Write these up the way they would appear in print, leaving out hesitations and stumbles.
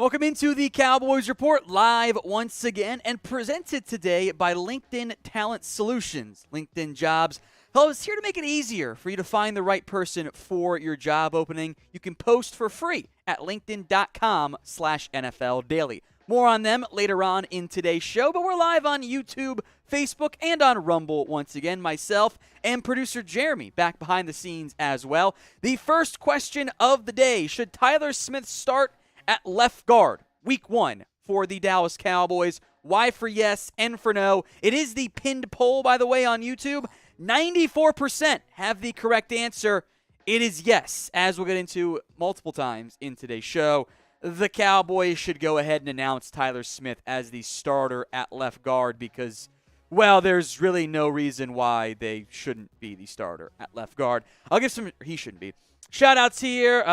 Welcome into the Cowboys Report, live once again and presented today by LinkedIn Talent Solutions. LinkedIn Jobs is here to make it easier for you to find the right person for your job opening. You can post for free at linkedin.com/NFL Daily. More on them later on in today's show, but we're live on YouTube, Facebook, and on Rumble once again. Myself and producer Jeremy back behind the scenes as well. The first question of the day: should Tyler Smith start at left guard week 1 for the Dallas Cowboys? Y for yes, N for no. It is the pinned poll, by the way, on YouTube. 94% have the correct answer. It is yes, as we'll get into multiple times in today's show. The Cowboys should go ahead and announce Tyler Smith as the starter at left guard because, well, there's really no reason why they shouldn't be the starter at left guard. He shouldn't be. Shout-outs here.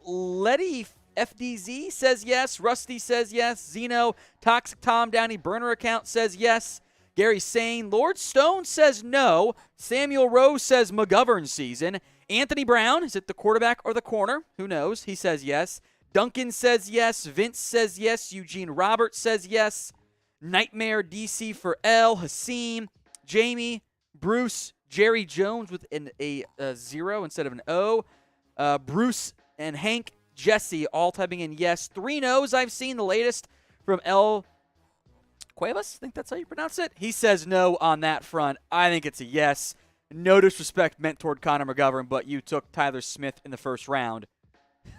Letty FDZ says yes. Rusty says yes. Zeno, Toxic Tom Downey, burner account says yes. Gary Sane, Lord Stone says no. Samuel Rose says McGovern season. Anthony Brown, is it the quarterback or the corner? Who knows? He says yes. Duncan says yes. Vince says yes. Eugene Roberts says yes. Nightmare DC for L. Hasim, Jamie, Bruce, Jerry Jones with a 0 instead of an O. Bruce and Hank, Jesse all typing in yes. 3 no's I've seen, the latest from L. Cuevas, I think that's how you pronounce it. He says no on that front. I think it's a yes. No disrespect meant toward Connor McGovern, but you took Tyler Smith in the first round.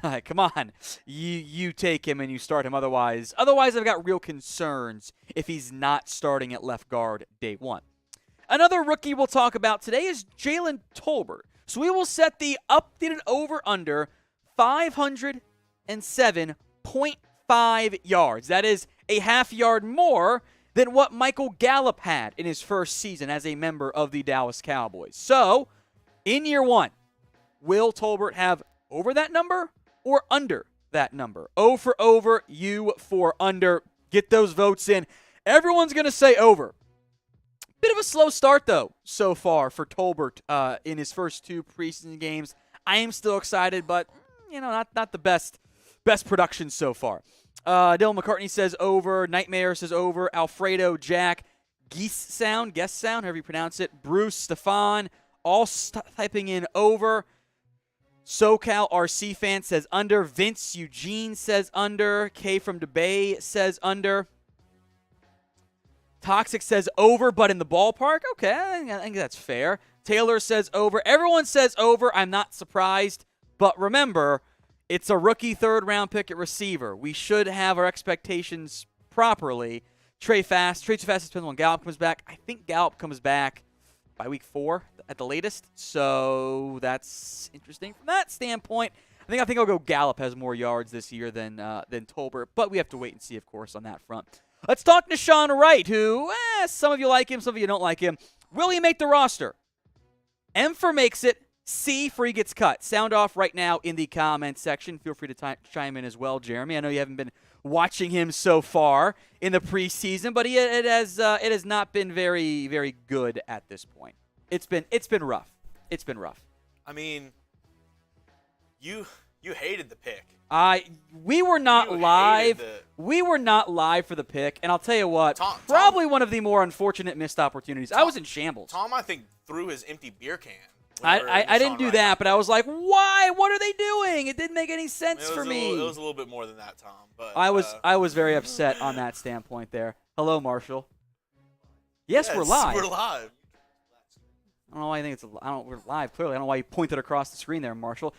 Come on. You take him and you start him. Otherwise, I've got real concerns if he's not starting at left guard day 1. Another rookie we'll talk about today is Jalen Tolbert. So we will set the updated over-under 507.5 yards. That is a half yard more than what Michael Gallup had in his first season as a member of the Dallas Cowboys. So, in year 1, will Tolbert have over that number or under that number? O for over, U for under. Get those votes in. Everyone's going to say over. Bit of a slow start, though, so far for Tolbert in his first 2 preseason games. I am still excited, but, not the best production so far. Dylan McCartney says over. Nightmare says over. Alfredo, Jack, guest sound, however you pronounce it. Bruce, Stefan, all typing in over. SoCal RC fan says under. Vince Eugene says under. K from DeBay says under. Toxic says over, but in the ballpark. Okay, I think that's fair. Taylor says over. Everyone says over. I'm not surprised. But remember, it's a rookie third-round pick at receiver. We should have our expectations properly. Trey too fast depends on when Gallup comes back. I think Gallup comes back by week 4 at the latest. So that's interesting from that standpoint. I think I'll go Gallup has more yards this year than Tolbert, but we have to wait and see, of course, on that front. Let's talk Nashawn Wright, who some of you like him, some of you don't like him. Will he make the roster? M for makes it. C for he gets cut. Sound off right now in the comments section. Feel free to chime in as well, Jeremy. I know you haven't been watching him so far in the preseason, but it has not been very, very good at this point. It's been rough. It's been rough. I mean, you hated the pick. We were not live. We were not live for the pick, and I'll tell you what, probably one of the more unfortunate missed opportunities. I was in shambles. Tom, I think, threw his empty beer can. I didn't do that, but I was like, why? What are they doing? It didn't make any sense for me. It was a little bit more than that, Tom. But I was very upset on that standpoint there. Hello, Marshall. Yes, we're live. We're live. I don't know why you think we're live. Clearly, I don't know why you pointed across the screen there, Marshall.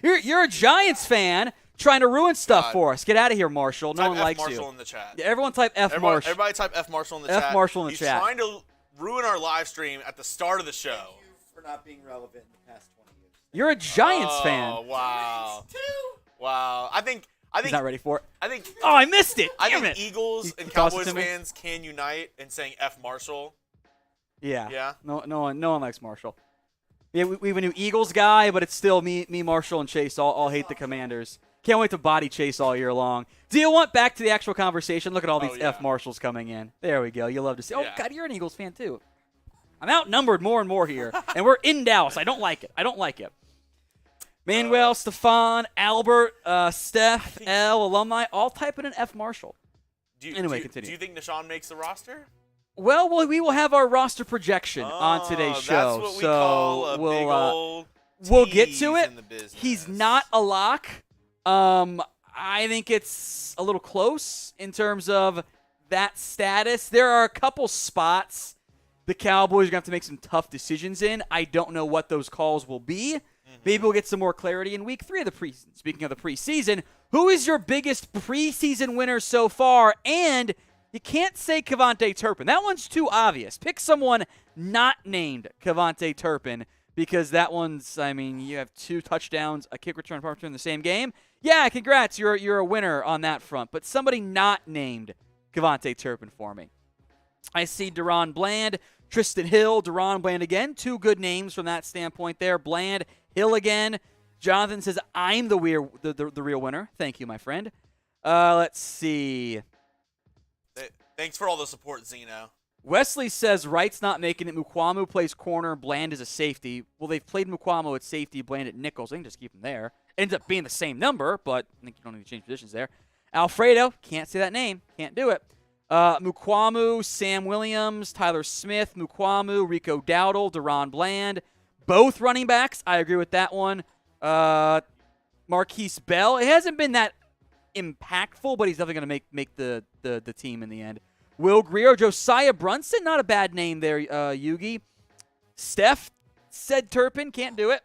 You're a Giants fan trying to ruin stuff for us. Get out of here, Marshall. No one likes you. F Marshall in the chat. Yeah, everyone type F Marshall. Everybody type F Marshall in the chat. F Marshall in the chat. He's trying to ruin our live stream at the start of the show. Thank you for not being relevant in the past 20 years. You're a Giants fan. Oh, wow. Wow. I think he's not ready for it. Oh, I missed it. I think Eagles and Cowboys fans can unite in saying F Marshall. Yeah. Yeah. No one likes Marshall. Yeah, we have a new Eagles guy, but it's still me, Marshall, and Chase all hate the Commanders. Can't wait to body Chase all year long. Do you want back to the actual conversation? Look at all these F Marshalls coming in. There we go. You love to see. Oh, God, you're an Eagles fan, too. I'm outnumbered more and more here, and we're in Dallas. I don't like it. Manuel, Stefan, Albert, Steph, L, Alumni, all typing in F. Marshall. Continue. Do you think Nashawn makes the roster? Well, we will have our roster projection on today's show. That's what we call a big old we'll get to it. In the business. He's not a lock. I think it's a little close in terms of that status. There are a couple spots the Cowboys are going to have to make some tough decisions in. I don't know what those calls will be. Maybe we'll get some more clarity in week 3 of the preseason. Speaking of the preseason, who is your biggest preseason winner so far? And you can't say KaVontae Turpin. That one's too obvious. Pick someone not named KaVontae Turpin because that one's, you have 2 touchdowns, a kick return, punt return in the same game. Yeah, congrats. You're a winner on that front. But somebody not named KaVontae Turpin for me. I see Deron Bland, Tristan Hill, Deron Bland again. 2 good names from that standpoint there. Bland, Hill again. Jonathan says, I'm the real winner. Thank you, my friend. Let's see. Thanks for all the support, Zeno. Wesley says Wright's not making it. Mukuamu plays corner. Bland is a safety. Well, they've played Mukuamu at safety, Bland at nickels. They can just keep him there. Ends up being the same number, but I think you don't need to change positions there. Alfredo, can't say that name. Can't do it. Mukuamu, Sam Williams, Tyler Smith, Mukuamu, Rico Dowdle, Deron Bland. Both running backs. I agree with that one. Marquise Bell. It hasn't been that impactful, but he's definitely going to make the team in the end. Will Greer, Josiah Brunson. Not a bad name there, Yugi. Steph said Turpin. Can't do it.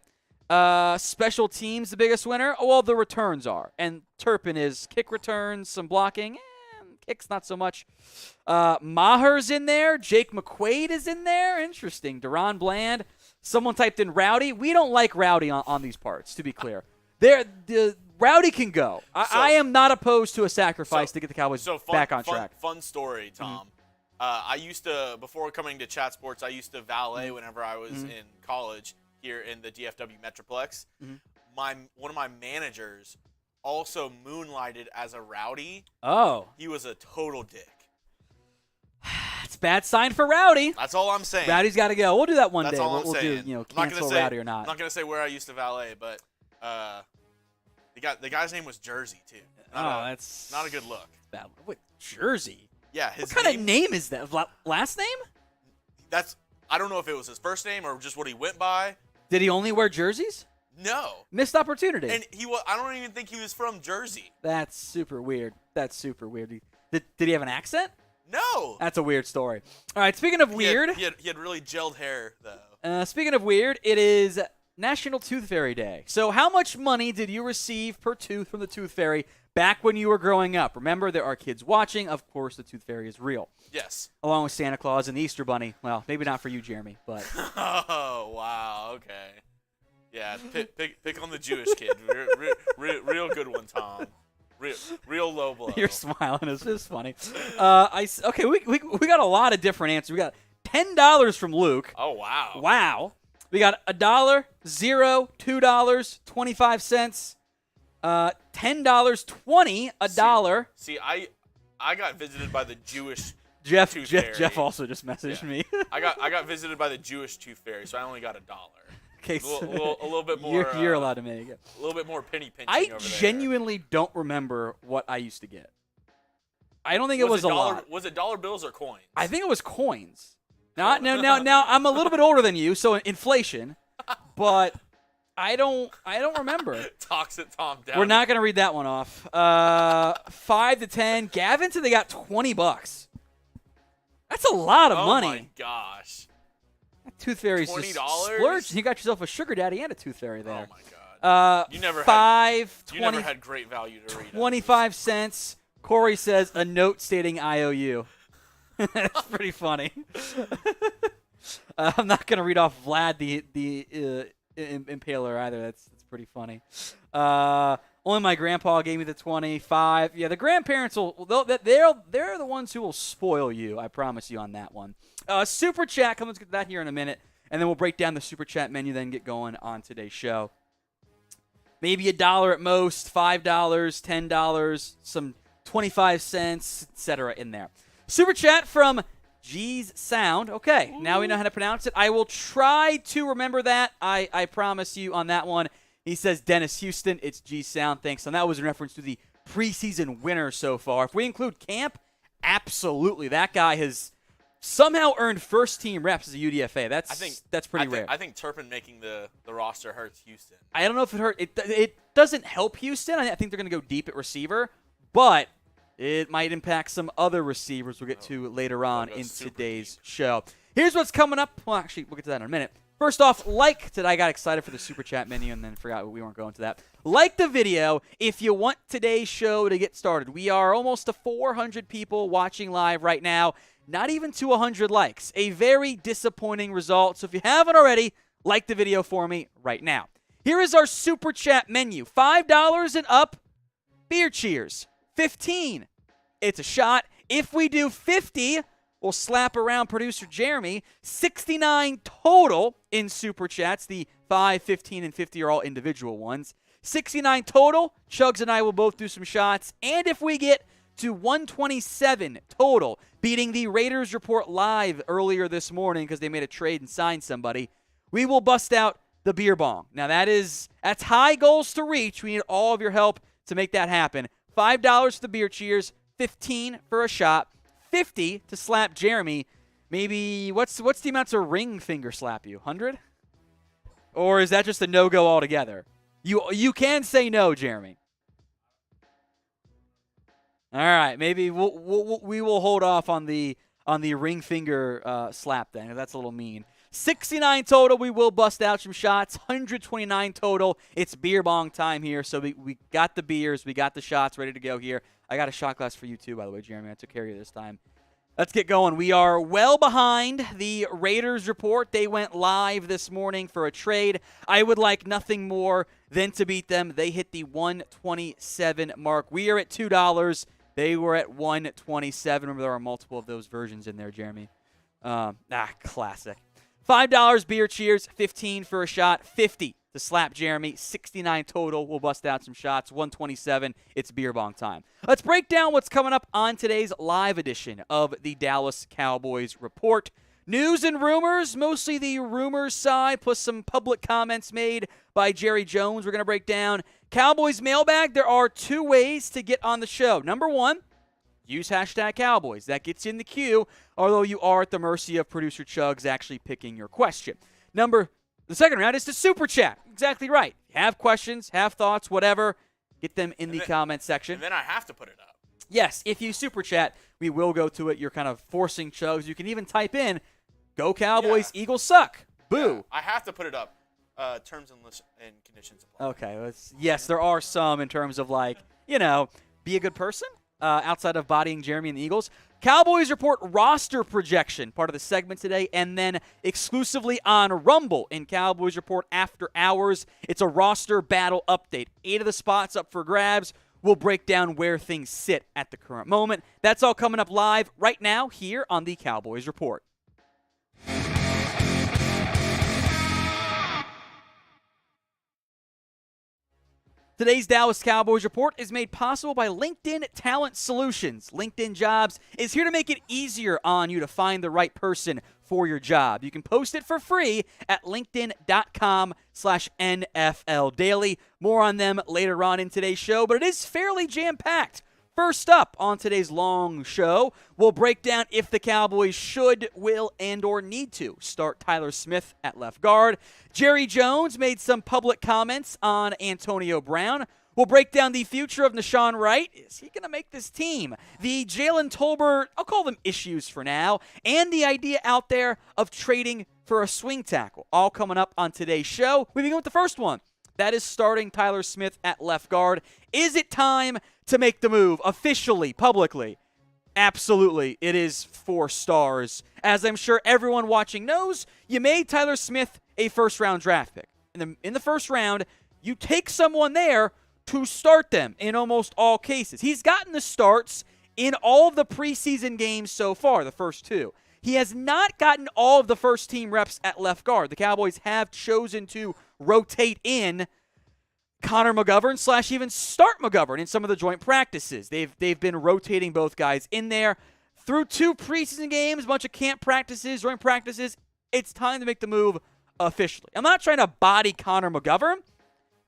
Special teams, the biggest winner. Oh, well, the returns are. And Turpin is kick returns, some blocking. Kicks, not so much. Maher's in there. Jake McQuaid is in there. Interesting. Deron Bland. Someone typed in Rowdy. We don't like Rowdy on these parts, to be clear. The Rowdy can go. I am not opposed to a sacrifice to get the Cowboys back on track. Fun story, Tom. I used to, before coming to Chat Sports, I used to valet whenever I was in college here in the DFW Metroplex. One of my managers also moonlighted as a Rowdy. Oh. He was a total dick. It's a bad sign for Rowdy. That's all I'm saying. Rowdy's got to go. We'll do that one That's day. all I'm saying. Do, cancel Rowdy or not. I'm not going to say where I used to valet, but the guy's name was Jersey, too. That's not a good look. Bad. Wait, Jersey? Yeah. What kind of name is that? Last name? I don't know if it was his first name or just what he went by. Did he only wear jerseys? No. Missed opportunity. And I don't even think he was from Jersey. That's super weird. Did he have an accent? No. That's a weird story. All right, speaking of weird. He had really gelled hair, though. Speaking of weird, it is National Tooth Fairy Day. So how much money did you receive per tooth from the Tooth Fairy back when you were growing up? Remember, there are kids watching. Of course, the Tooth Fairy is real. Yes. Along with Santa Claus and the Easter Bunny. Well, maybe not for you, Jeremy, but. Oh, wow. Okay. Yeah, pick on the Jewish kid. Real good one, Tom. Real low blow. You're smiling. It's just funny. Okay, we got a lot of different answers. We got $10 from Luke. Oh, wow. Wow. We got $1, $0, $2, 25 cents, $10, $20, $1. See, I got visited by the Jewish Jeff Tooth Fairy. Jeff also just messaged me. I got visited by the Jewish Tooth Fairy, so I only got $1. Okay, a little bit more. You're allowed to make it. A little bit more penny pinching I over there. genuinely don't remember what I used to get. I don't think it was a lot. Was it dollar bills or coins? I think it was coins. Now I'm a little bit older than you, so inflation, but I don't remember. Toxic Tom Downey. We're not gonna read that one off. 5 to 10. Gavin said they got $20. That's a lot of money. Oh my gosh. Tooth Fairy's $20? just splurged. You got yourself a sugar daddy and a Tooth Fairy there. Oh my god. You never had great value to read. 25 cents. Corey says a note stating IOU. That's pretty funny. I'm not gonna read off Vlad the Impaler either. That's pretty funny. Only my grandpa gave me the 25. Yeah, the grandparents they're the ones who will spoil you. I promise you on that one. Super chat. Let's get to that here in a minute, and then we'll break down the super chat menu. Then get going on today's show. Maybe $1 at most, $5, $10, some 25 cents, etc. in there. Super chat from G's Sound. Okay, now we know how to pronounce it. I will try to remember that. I promise you on that one. He says, Dennis Houston, it's G Sound. Thanks. And that was in reference to the preseason winner so far. If we include camp, absolutely. That guy has somehow earned first-team reps as a UDFA. That's pretty rare. I think Turpin making the roster hurts Houston. I don't know if it hurt. It doesn't help Houston. I think they're going to go deep at receiver, but it might impact some other receivers we'll get to later on in today's show. Here's what's coming up. Well, actually, we'll get to that in a minute. First off, I got excited for the Super Chat menu and then forgot we weren't going to that. Like the video if you want today's show to get started. We are almost to 400 people watching live right now. Not even to 100 likes. A very disappointing result. So if you haven't already, like the video for me right now. Here is our Super Chat menu. $5 and up, beer cheers. 15, it's a shot. If we do 50, we'll slap around producer Jeremy. 69 total in Super Chats. The 5, 15, and 50 are all individual ones. 69 total. Chugs and I will both do some shots. And if we get to 127 total, beating the Raiders Report live earlier this morning because they made a trade and signed somebody, we will bust out the beer bong. Now that's high goals to reach. We need all of your help to make that happen. $5 for the beer cheers, 15 for a shot, 50 to slap Jeremy. Maybe what's the amount to ring finger slap you? 100? Or is that just a no-go altogether? You can say no, Jeremy. All right, maybe we will hold off on the ring finger slap then. That's a little mean. 69 total. We will bust out some shots. 129 total. It's beer bong time here. So we got the beers, we got the shots ready to go here. I got a shot glass for you too, by the way, Jeremy. I took care of you this time. Let's get going. We are well behind the Raiders Report. They went live this morning for a trade. I would like nothing more than to beat them. They hit the 127 mark. We are at $2. They were at 127. Remember, there are multiple of those versions in there, Jeremy. Classic. $5 beer cheers, 15 for a shot, 50 to slap Jeremy, 69 total. We'll bust out some shots, 127. It's beer bong time. Let's break down what's coming up on today's live edition of the Dallas Cowboys Report. News and rumors, mostly the rumors side, plus some public comments made by Jerry Jones. We're going to break down Cowboys Mailbag. There are two ways to get on the show. Number one, use hashtag Cowboys. That gets you in the queue, although you are at the mercy of producer Chugs actually picking your question. The second round is the Super Chat. Exactly right. Have questions, have thoughts, whatever, get them in the comment section. And then I have to put it up. Yes, if you Super Chat, we will go to it. You're kind of forcing Chugs. You can even type in, go Cowboys, Yeah. Eagles suck. Boo. Yeah, I have to put it up. Terms and conditions apply. Okay. Yes, there are some in terms of be a good person outside of bodying Jeremy and the Eagles. Cowboys Report roster projection, part of the segment today, and then exclusively on Rumble in Cowboys Report After Hours. It's a roster battle update. 8 of the spots up for grabs. We'll break down where things sit at the current moment. That's all coming up live right now here on the Cowboys Report. Today's Dallas Cowboys Report is made possible by LinkedIn Talent Solutions. LinkedIn Jobs is here to make it easier on you to find the right person for your job. You can post it for free at linkedin.com/NFL Daily. More on them later on in today's show, but it is fairly jam-packed. First up on today's long show, we'll break down if the Cowboys should, will, and or need to start Tyler Smith at left guard. Jerry Jones made some public comments on Antonio Brown. We'll break down the future of Nashawn Wright. Is he going to make this team? The Jalen Tolbert, I'll call them issues for now, and the idea out there of trading for a swing tackle. All coming up on today's show. We begin with the first one. That is starting Tyler Smith at left guard. Is it time to make the move officially, publicly? Absolutely. It is 4 stars. As I'm sure everyone watching knows, you made Tyler Smith a first-round draft pick. In the first round, you take someone there to start them in almost all cases. He's gotten the starts in all of the preseason games so far, the first 2. He has not gotten all of the first-team reps at left guard. The Cowboys have chosen to rotate in Connor McGovern / even start McGovern in some of the joint practices. They've been rotating both guys in there. Through 2 preseason games, a bunch of camp practices, joint practices, it's time to make the move officially. I'm not trying to body Connor McGovern,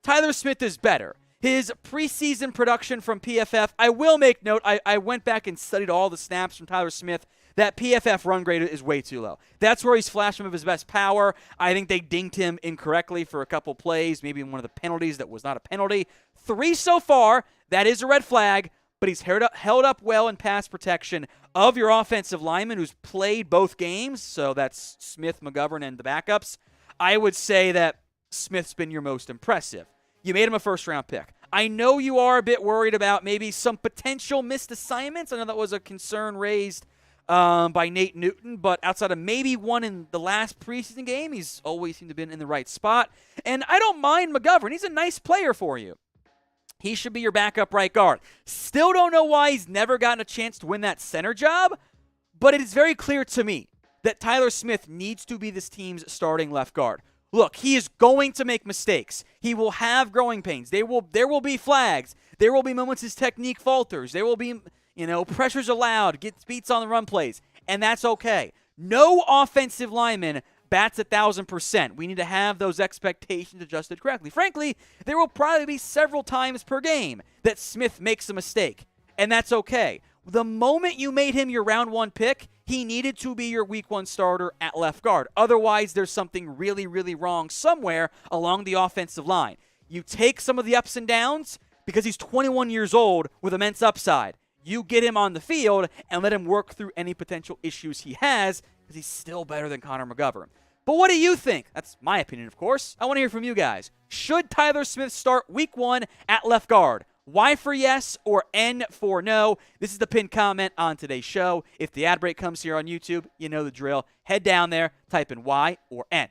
Tyler Smith is better. His preseason production from PFF, I will make note, I went back and studied all the snaps from Tyler Smith. That PFF run grade is way too low. That's where he's flashed some of his best power. I think they dinged him incorrectly for a couple plays, maybe one of the penalties that was not a penalty. 3 so far, that is a red flag, but he's held up well in pass protection of your offensive lineman who's played both games, so that's Smith, McGovern, and the backups. I would say that Smith's been your most impressive. You made him a first-round pick. I know you are a bit worried about maybe some potential missed assignments. I know that was a concern raised by Nate Newton, but outside of maybe one in the last preseason game, he's always seemed to have been in the right spot. And I don't mind McGovern. He's a nice player for you. He should be your backup right guard. Still don't know why he's never gotten a chance to win that center job, but it is very clear to me that Tyler Smith needs to be this team's starting left guard. Look, he is going to make mistakes. He will have growing pains. There will be flags. There will be moments his technique falters. There will be, pressures allowed, gets beats on the run plays, and that's okay. No offensive lineman bats 1,000%. We need to have those expectations adjusted correctly. Frankly, there will probably be several times per game that Smith makes a mistake, and that's okay. The moment you made him your round 1 pick, he needed to be your week 1 starter at left guard. Otherwise, there's something really, really wrong somewhere along the offensive line. You take some of the ups and downs because he's 21 years old with immense upside. You get him on the field and let him work through any potential issues he has because he's still better than Connor McGovern. But what do you think? That's my opinion, of course. I want to hear from you guys. Should Tyler Smith start week 1 at left guard? Y for yes or N for no? This is the pinned comment on today's show. If the ad break comes here on YouTube, you know the drill. Head down there, type in Y or N.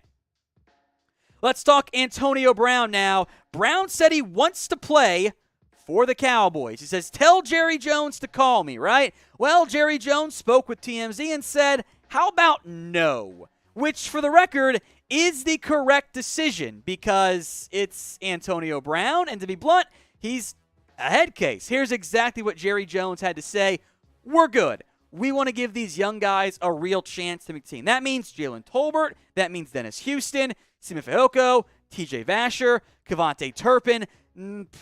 Let's talk Antonio Brown now. Brown said he wants to play for the Cowboys. He says, tell Jerry Jones to call me, right? Well, Jerry Jones spoke with TMZ and said, how about no? Which, for the record, is the correct decision because it's Antonio Brown, and to be blunt, he's a head case. Here's exactly what Jerry Jones had to say. We're good. We want to give these young guys a real chance to make the team. That means Jalen Tolbert. That means Dennis Houston, Simi Fehoko, TJ Vasher, KaVontae Turpin.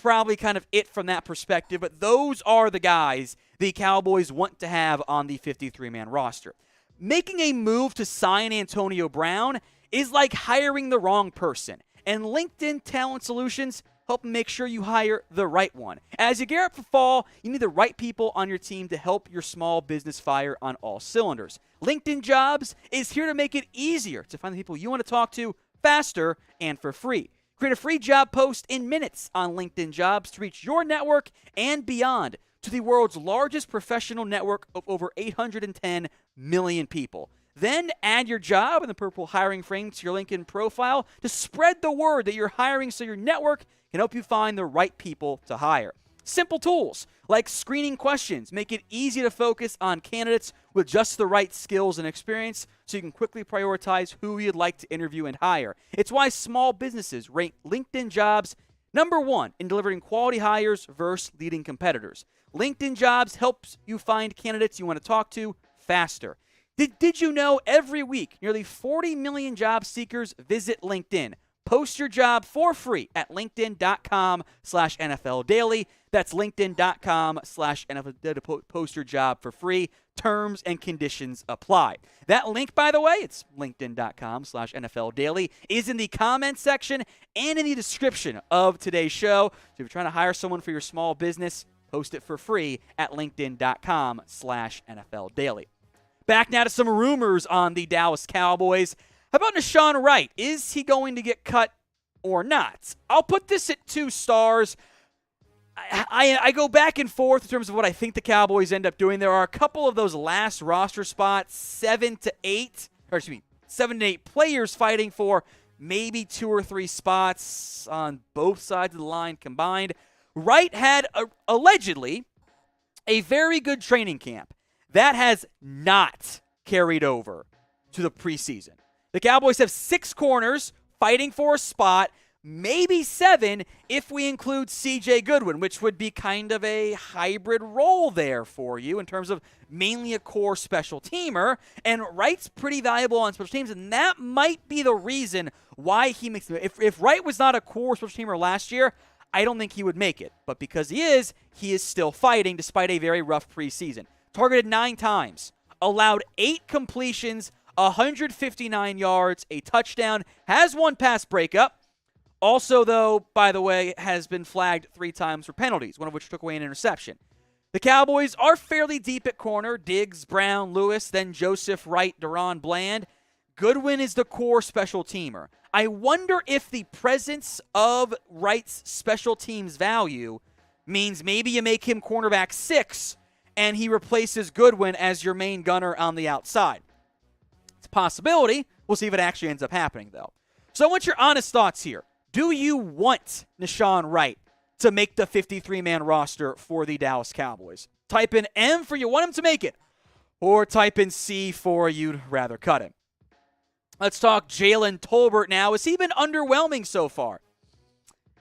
Probably kind of it from that perspective, but those are the guys the Cowboys want to have on the 53-man roster. Making a move to sign Antonio Brown is like hiring the wrong person, and LinkedIn Talent Solutions help make sure you hire the right one. As you gear up for fall, you need the right people on your team to help your small business fire on all cylinders. LinkedIn Jobs is here to make it easier to find the people you want to talk to faster and for free. Create a free job post in minutes on LinkedIn Jobs to reach your network and beyond to the world's largest professional network of over 810 million people. Then add your job in the purple hiring frame to your LinkedIn profile to spread the word that you're hiring so your network can help you find the right people to hire. Simple tools like screening questions make it easy to focus on candidates with just the right skills and experience so you can quickly prioritize who you'd like to interview and hire. It's why small businesses rank LinkedIn Jobs number 1 in delivering quality hires versus leading competitors. LinkedIn Jobs helps you find candidates you want to talk to faster. Did you know every week nearly 40 million job seekers visit LinkedIn? Post your job for free at linkedin.com/NFL Daily. That's linkedin.com/NFL Daily to post your job for free. Terms and conditions apply. That link, by the way, it's linkedin.com/NFL Daily, is in the comments section and in the description of today's show. So if you're trying to hire someone for your small business, post it for free at linkedin.com/NFL Daily. Back now to some rumors on the Dallas Cowboys. How about Nashawn Wright? Is he going to get cut or not? I'll put this at 2 stars. I go back and forth in terms of what I think the Cowboys end up doing. There are a couple of those last roster spots, 7 to 8 players fighting for maybe 2 or 3 spots on both sides of the line combined. Wright had allegedly a very good training camp. That has not carried over to the preseason. The Cowboys have 6 corners fighting for a spot. maybe 7 if we include C.J. Goodwin, which would be kind of a hybrid role there for you in terms of mainly a core special teamer. And Wright's pretty valuable on special teams, and that might be the reason why he makes it. If Wright was not a core special teamer last year, I don't think he would make it. But because he is still fighting despite a very rough preseason. Targeted 9 times, allowed 8 completions, 159 yards, a touchdown, has 1 pass breakup. Also, though, by the way, has been flagged 3 times for penalties, one of which took away an interception. The Cowboys are fairly deep at corner. Diggs, Brown, Lewis, then Joseph, Wright, Deron, Bland. Goodwin is the core special teamer. I wonder if the presence of Wright's special teams value means maybe you make him cornerback 6 and he replaces Goodwin as your main gunner on the outside. It's a possibility. We'll see if it actually ends up happening, though. So I want your honest thoughts here. Do you want Nashawn Wright to make the 53-man roster for the Dallas Cowboys? Type in M for you want him to make it, or type in C for you'd rather cut him. Let's talk Jalen Tolbert now. Has he been underwhelming so far?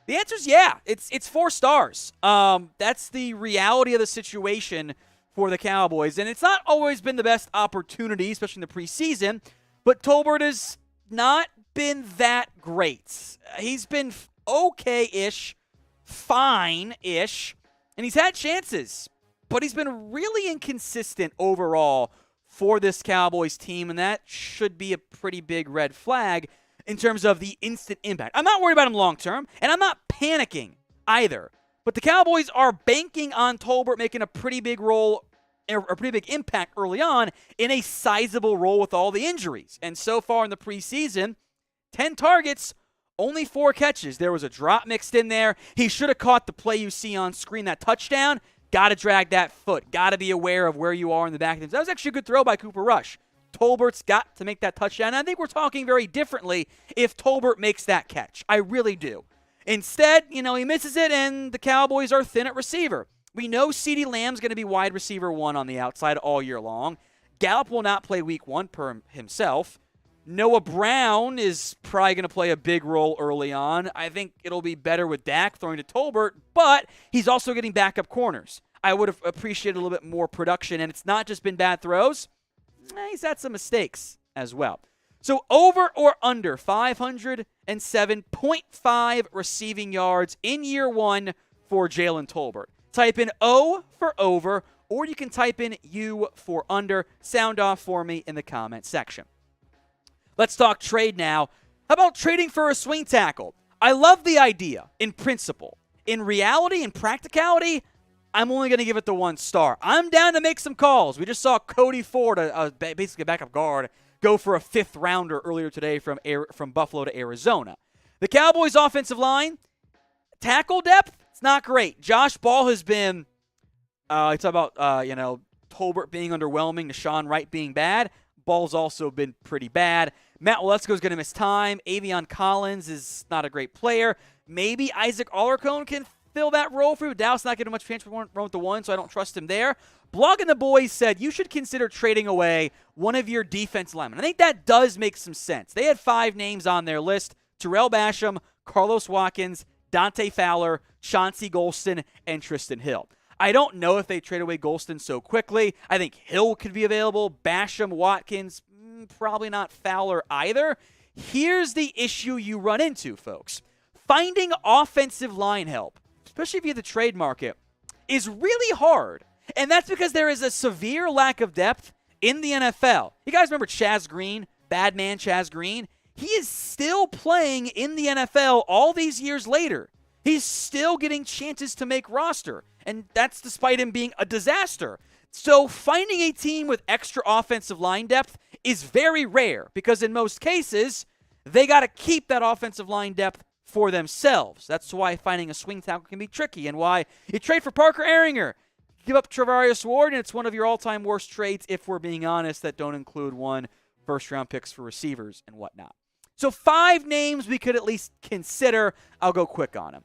The answer is yeah. It's 4 stars. That's the reality of the situation for the Cowboys. And it's not always been the best opportunity, especially in the preseason, but Tolbert has not been that great. He's been okay-ish, fine-ish, and he's had chances, but he's been really inconsistent overall for this Cowboys team, and that should be a pretty big red flag in terms of the instant impact. I'm not worried about him long-term, and I'm not panicking either, but the Cowboys are banking on Tolbert making a pretty big role, or a pretty big impact early on in a sizable role with all the injuries. And so far in the preseason, 10 targets, only 4 catches. There was a drop mixed in there. He should have caught the play you see on screen, that touchdown. Got to drag that foot. Got to be aware of where you are in the back of things. That was actually a good throw by Cooper Rush. Tolbert's got to make that touchdown. And I think we're talking very differently if Tolbert makes that catch. I really do. Instead, he misses it, and the Cowboys are thin at receiver. We know CeeDee Lamb's going to be wide receiver 1 on the outside all year long. Gallup will not play week 1 per himself. Noah Brown is probably going to play a big role early on. I think it'll be better with Dak throwing to Tolbert, but he's also getting backup corners. I would have appreciated a little bit more production, and it's not just been bad throws. He's had some mistakes as well. So over or under 507.5 receiving yards in year 1 for Jalen Tolbert. Type in O for over, or you can type in U for under. Sound off for me in the comment section. Let's talk trade now. How about trading for a swing tackle? I love the idea in principle. In reality, in practicality, I'm only going to give it the 1 star. I'm down to make some calls. We just saw Cody Ford, basically a backup guard, go for a 5th rounder earlier today from Buffalo to Arizona. The Cowboys' offensive line, tackle depth, it's not great. Josh Ball has been, it's about, Tolbert being underwhelming, Nashawn Wright being bad. Ball's also been pretty bad. Matt Waletzko's going to miss time. Avion Collins is not a great player. Maybe Isaac Alarcon can fill that role for you. Dallas not getting much chance to run with the 1, so I don't trust him there. Blogging the Boys said you should consider trading away one of your defense linemen. I think that does make some sense. They had 5 names on their list: Terrell Basham, Carlos Watkins, Dante Fowler, Chauncey Golston, and Tristan Hill. I don't know if they trade away Golston so quickly. I think Hill could be available. Basham, Watkins, probably not. Fowler either. Here's the issue you run into, folks. Finding offensive line help, especially if you have the trade market, is really hard. And that's because there is a severe lack of depth in the NFL. You guys remember Chaz Green, bad man Chaz Green? He is still playing in the NFL all these years later. He's still getting chances to make roster, and that's despite him being a disaster. So finding a team with extra offensive line depth is very rare because in most cases, they got to keep that offensive line depth for themselves. That's why finding a swing tackle can be tricky and why you trade for Parker Ehringer, give up Travarius Ward, and it's one of your all-time worst trades, if we're being honest, that don't include 1 first-round picks for receivers and whatnot. So 5 names we could at least consider. I'll go quick on them.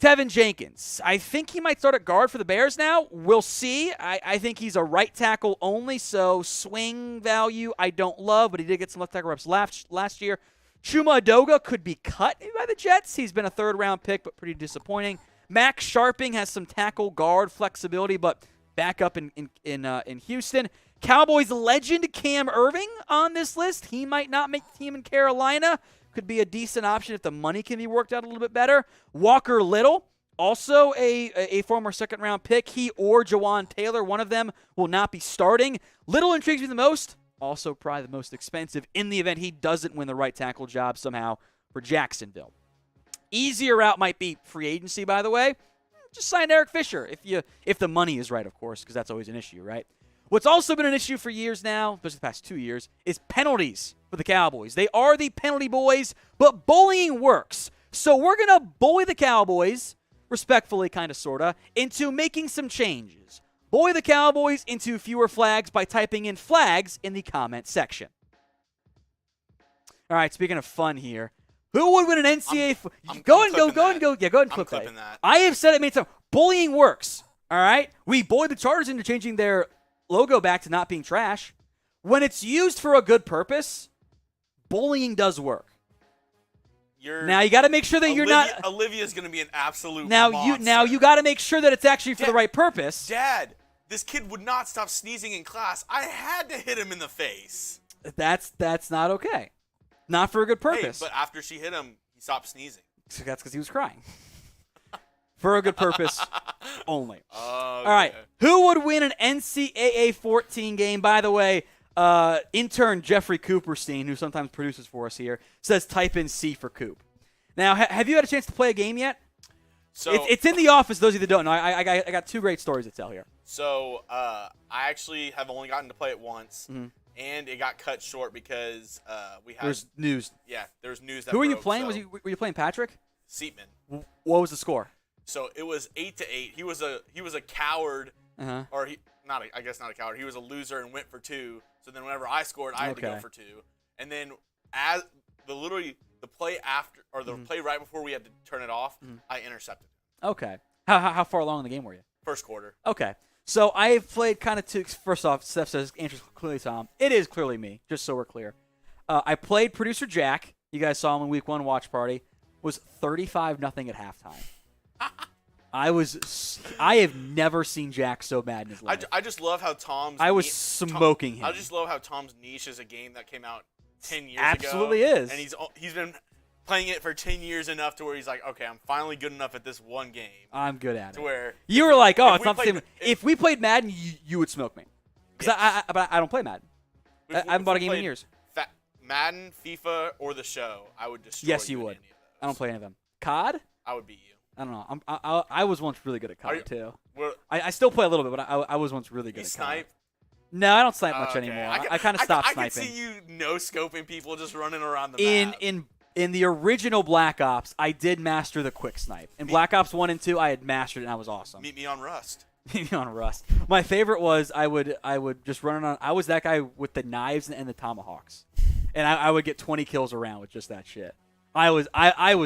Tevin Jenkins. I think he might start at guard for the Bears now. We'll see. I think he's a right tackle only, so swing value I don't love, but he did get some left tackle reps last year. Chuma Adoga could be cut by the Jets. He's been a third-round pick, but pretty disappointing. Max Sharping has some tackle guard flexibility, but back up in Houston. Cowboys legend Cam Irving on this list. He might not make the team in Carolina. Could be a decent option if the money can be worked out a little bit better. Walker Little, also a former second-round pick. He or Jawan Taylor, one of them, will not be starting. Little intrigues me the most. Also probably the most expensive in the event he doesn't win the right tackle job somehow for Jacksonville. Easier route might be free agency, by the way. Just sign Eric Fisher if the money is right, of course, because that's always an issue, right? What's also been an issue for years now, especially the past 2 years, is penalties for the Cowboys. They are the penalty boys, but bullying works. So we're going to bully the Cowboys, respectfully, kind of, sort of, into making some changes. Bully the Cowboys into fewer flags by typing in flags in the comment section. All right, speaking of fun here, who would win an NCAA? Go ahead and clip that. I have said it many times. Bullying works. All right, we bullied the Chargers into changing their logo back to not being trash. When it's used for a good purpose, bullying does work. Now you got to make sure that you're not. Olivia's going to be an absolute monster. You got to make sure that it's actually for the right purpose. Dad, this kid would not stop sneezing in class. I had to hit him in the face. That's not okay. Not for a good purpose. Hey, but after she hit him, he stopped sneezing. So that's because he was crying. For a good purpose only. Okay. All right. Who would win an NCAA 14 game? By the way, intern Jeffrey Cooperstein, who sometimes produces for us here, says type in C for Coop. Now, have you had a chance to play a game yet? So it's in the office, those of you that don't know. I got two great stories to tell here. So I actually have only gotten to play it once, and it got cut short because we had... There's news. Yeah, there's news that Who were you broke, playing? So. Were you playing Patrick? Seatman. What was the score? So it was 8-8. He was a coward, or I guess not a coward. He was a loser and went for 2. So then whenever I scored, I had to go for 2. And then as the play after, or the play right before we had to turn it off, I intercepted. Okay. How far along in the game were you? First quarter. Okay. So I have played kind of two. First off, Steph says, answers clearly Tom. It is clearly me, just so we're clear. I played producer Jack. You guys saw him in week 1 watch party. Was 35-0 at halftime. I have never seen Jack so mad in his life. I just love how Tom's... I was smoking him. I just love how Tom's Niche is a game that came out 10 years ago. Absolutely is. And he's been playing it for 10 years enough to where he's like, okay, I'm finally good enough at this one game. I'm good at it. To where... You were like, oh, it's not the same. If we played Madden, you would smoke me. Because but I don't play Madden. I haven't bought a game in years. Madden, FIFA, or the show, I would destroy Yes, you would. I don't play any of them. COD? I would beat you. I don't know. I was once really good at COD, too. Well, I still play a little bit, but I was once really good at COD. Snipe? No, I don't snipe much anymore. I kind of stopped sniping. I can see you no-scoping people just running around the map. In the original Black Ops, I did master the quick snipe. In Black Ops 1 and 2, I had mastered it, and I was awesome. Meet me on Rust. Meet me on Rust. My favorite was I would just run around. I was that guy with the knives and the tomahawks. And I would get 20 kills around with just that shit. I was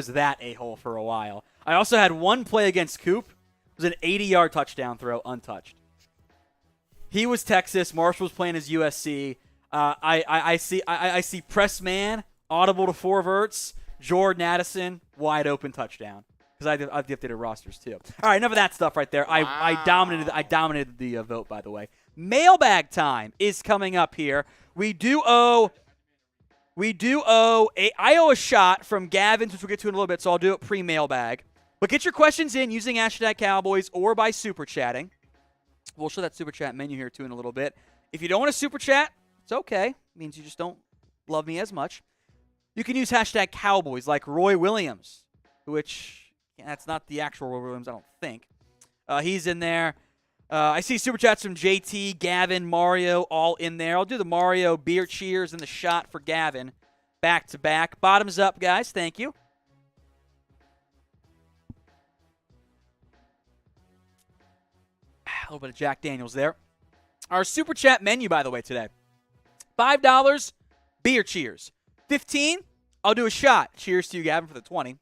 that a-hole for a while. I also had one play against Coop. It was an 80-yard touchdown throw, untouched. He was Texas. Marshall was playing as USC. I see press man, audible to 4 verts, Jordan Addison, wide open touchdown. Because I've updated rosters too. All right, enough of that stuff right there. Wow. I dominated the vote, by the way. Mailbag time is coming up here. I owe a shot from Gavin, which we'll get to in a little bit, so I'll do it pre-mailbag. But get your questions in using #Cowboys or by super chatting. We'll show that super chat menu here too in a little bit. If you don't want to super chat, it's okay. It means you just don't love me as much. You can use #Cowboys like Roy Williams, which that's not the actual Roy Williams, I don't think. He's in there. I see super chats from JT, Gavin, Mario, all in there. I'll do the Mario beer cheers and the shot for Gavin back to back. Bottoms up, guys. Thank you. A little bit of Jack Daniels there. Our super chat menu, by the way, today. $5, beer cheers. $15, I'll do a shot. Cheers to you, Gavin, for the 20.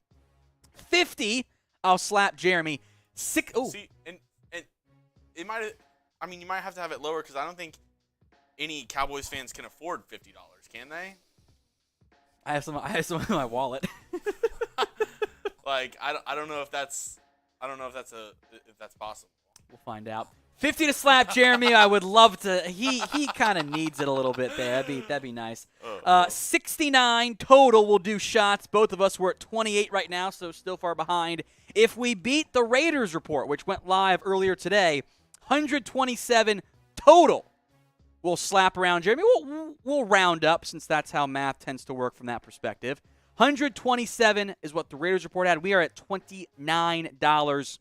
$50, I'll slap Jeremy. See, and it might. I mean, you might have to have it lower because I don't think any Cowboys fans can afford $50. Can they? I have some in my wallet. Like I don't know if that's possible. We'll find out. 50 to slap Jeremy. I would love to. He kind of needs it a little bit there. That'd be nice. 69 total will do shots. Both of us were at 28 right now, so still far behind. If we beat the Raiders report, which went live earlier today, 127 total will slap around Jeremy. We'll round up since that's how math tends to work from that perspective. 127 is what the Raiders report had. We are at $29.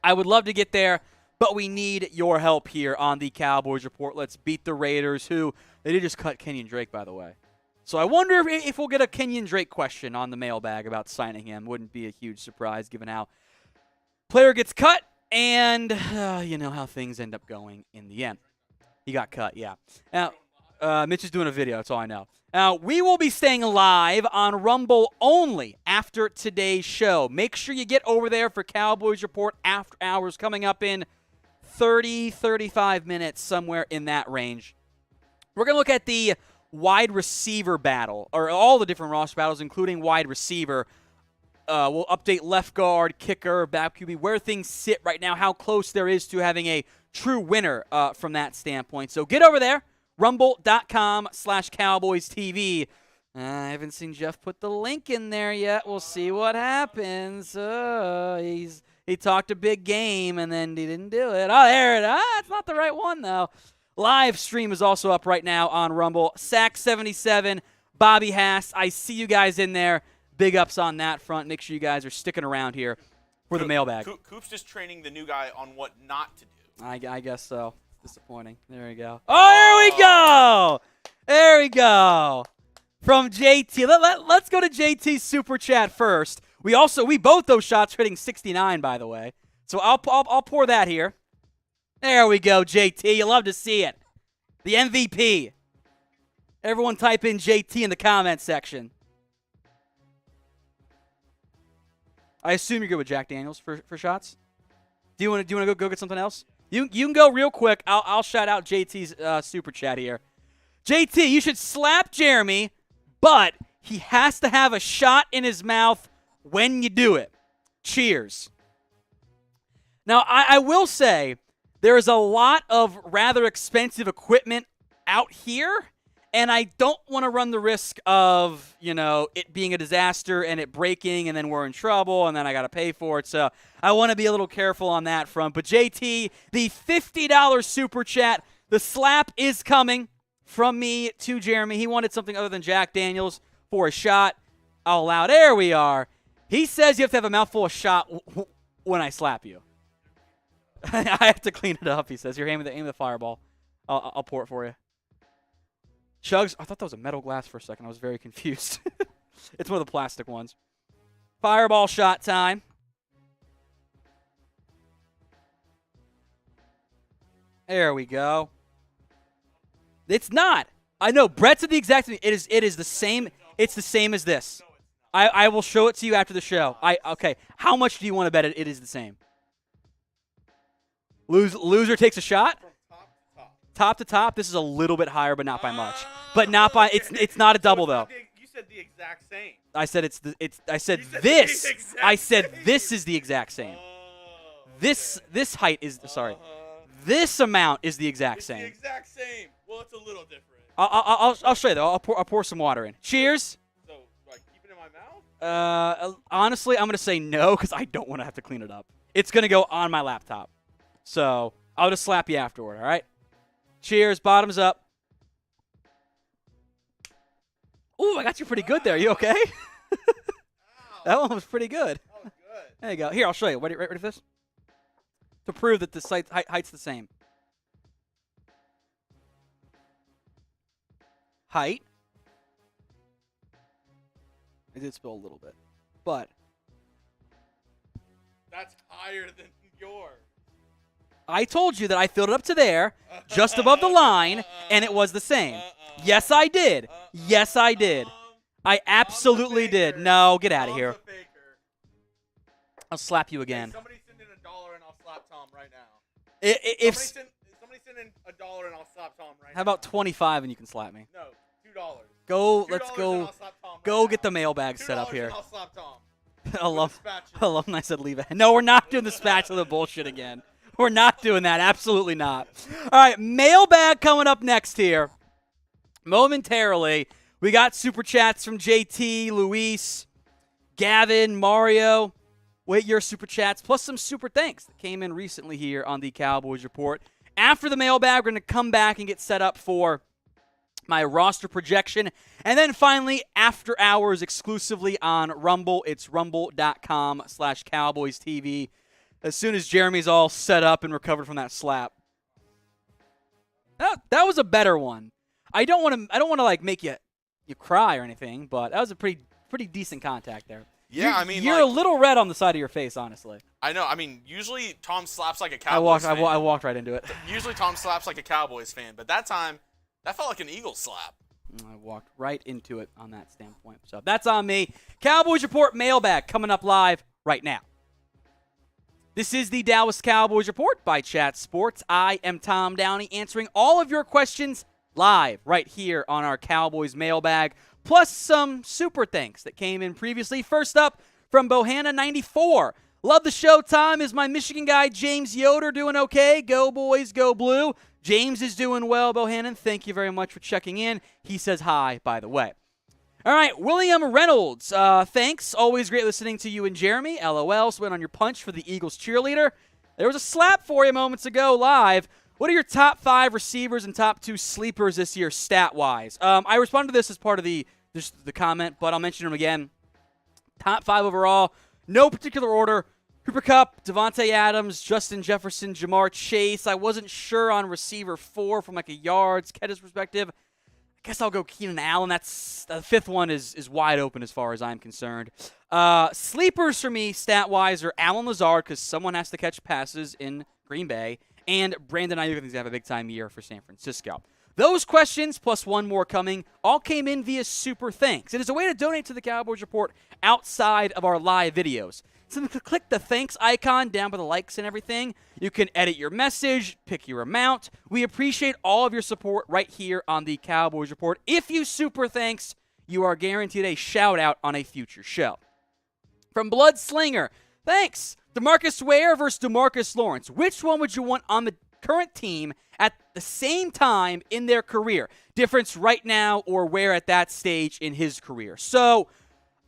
I would love to get there, but we need your help here on the Cowboys report. Let's beat the Raiders, who they did just cut Kenyon Drake, by the way. So I wonder if we'll get a Kenyon Drake question on the mailbag about signing him. Wouldn't be a huge surprise given how player gets cut and you know how things end up going in the end. He got cut, yeah. Now, Mitch is doing a video. That's all I know. Now, we will be staying live on Rumble only after today's show. Make sure you get over there for Cowboys Report After Hours coming up in 30, 35 minutes, somewhere in that range. We're going to look at the wide receiver battle, or all the different roster battles, including wide receiver. We'll update left guard, kicker, back QB, where things sit right now, how close there is to having a true winner from that standpoint. So get over there. Rumble.com/Cowboys TV. I haven't seen Jeff put the link in there yet. We'll see what happens. He talked a big game, and then he didn't do it. Oh, there it is. It's not the right one, though. Live stream is also up right now on Rumble. Sack77, Bobby Hass. I see you guys in there. Big ups on that front. Make sure you guys are sticking around here for the mailbag. Coop's just training the new guy on what not to do. I guess so. Disappointing. There we go. Oh, there we go. There we go. From JT. Let's go to JT's super chat first. We both those shots hitting 69, by the way. So I'll pour that here. There we go, JT. You love to see it. The MVP. Everyone type in JT in the comment section. I assume you're good with Jack Daniels for shots. Do you want to go get something else? You can go real quick. I'll shout out JT's super chat here. JT, you should slap Jeremy, but he has to have a shot in his mouth when you do it. Cheers. Now, I will say there is a lot of rather expensive equipment out here, and I don't want to run the risk of, it being a disaster and it breaking, and then we're in trouble, and then I got to pay for it. So I want to be a little careful on that front. But JT, the $50 super chat, the slap is coming from me to Jeremy. He wanted something other than Jack Daniels for a shot. I'll allow. There we are. He says you have to have a mouthful of shot when I slap you. I have to clean it up, he says. You're aiming the fireball. I'll pour it for you. Chugs, I thought that was a metal glass for a second. I was very confused. It's one of the plastic ones. Fireball shot time. There we go. It's not. I know. Brett said the exact thing. It is the same. It's the same as this. I will show it to you after the show. Okay. How much do you want to bet it is the same? Loser takes a shot? Top to top, this is a little bit higher, but not by much. But not by. It's not a double though. You said the exact same. I said I said this. I said this is the exact same. This height is sorry. This amount is the exact same. It's the exact same. Well, it's a little different. I'll show you though. I'll pour some water in. Cheers. So, keep it in my mouth? Honestly, I'm gonna say no because I don't want to have to clean it up. It's gonna go on my laptop. So I'll just slap you afterward. All right. Cheers. Bottoms up. Ooh, I got you pretty good there. You okay? That one was pretty good. That was good. There you go. Here, I'll show you. Ready for this? To prove that the height's the same. Height. I did spill a little bit, but that's higher than yours. I told you that I filled it up to there, just above the line, and it was the same. Yes, I did. Yes, I did. I absolutely did. No, get out of here. I'll slap you again. Somebody send in $1 and I'll slap Tom right now. If somebody send in $1 and I'll slap Tom right now. How about 25 and you can slap me? No, $2. Go. $2 Let's and go. I'll slap Tom right Go now. get the mailbag set up $2 here. and I'll slap Tom. Spatula. Alumni said leave it. No, we're not doing the spatula bullshit again. We're not doing that. Absolutely not. All right, mailbag coming up next here. Momentarily, we got super chats from JT, Luis, Gavin, Mario. Wait, your super chats, plus some super thanks that came in recently here on the Cowboys Report. After the mailbag, we're going to come back and get set up for my roster projection. And then finally, after hours exclusively on Rumble. It's rumble.com/Cowboys TV. As soon as Jeremy's all set up and recovered from that slap. That was a better one. I don't want to like make you cry or anything, but that was a pretty decent contact there. Yeah, you're a little red on the side of your face, honestly. I know. I mean, usually Tom slaps like a Cowboys fan. I walked right into it. Usually Tom slaps like a Cowboys fan, but that time, that felt like an Eagles slap. I walked right into it on that standpoint. So that's on me. Cowboys Report mailbag coming up live right now. This is the Dallas Cowboys Report by Chat Sports. I am Tom Downey answering all of your questions live right here on our Cowboys mailbag, plus some super thanks that came in previously. First up from Bohanna94. Love the show, Tom. Is my Michigan guy James Yoder doing okay? Go Boys, go Blue. James is doing well, Bohannon. Thank you very much for checking in. He says hi, by the way. All right, William Reynolds. Thanks. Always great listening to you and Jeremy. LOL. So went on your punch for the Eagles cheerleader. There was a slap for you moments ago live. What are your top 5 receivers and top 2 sleepers this year stat-wise? I responded to this as part of the comment, but I'll mention them again. Top 5 overall, no particular order. Cooper Kupp, Devontae Adams, Justin Jefferson, Jamar Chase. I wasn't sure on receiver 4 from like a yards, catches perspective. I guess I'll go Keenan Allen. That's the 5th one is wide open as far as I'm concerned. Sleepers for me, stat-wise, are Allen Lazard, because someone has to catch passes in Green Bay, and Brandon Ayuk, I think he's going to have a big-time year for San Francisco. Those questions, plus one more coming, all came in via super thanks. It is a way to donate to the Cowboys Report outside of our live videos. So click the thanks icon down by the likes and everything. You can edit your message, pick your amount. We appreciate all of your support right here on the Cowboys Report. If you super thanks, you are guaranteed a shout-out on a future show. From Blood Slinger, thanks. DeMarcus Ware versus DeMarcus Lawrence. Which one would you want on the current team at the same time in their career? Difference right now or where at that stage in his career? So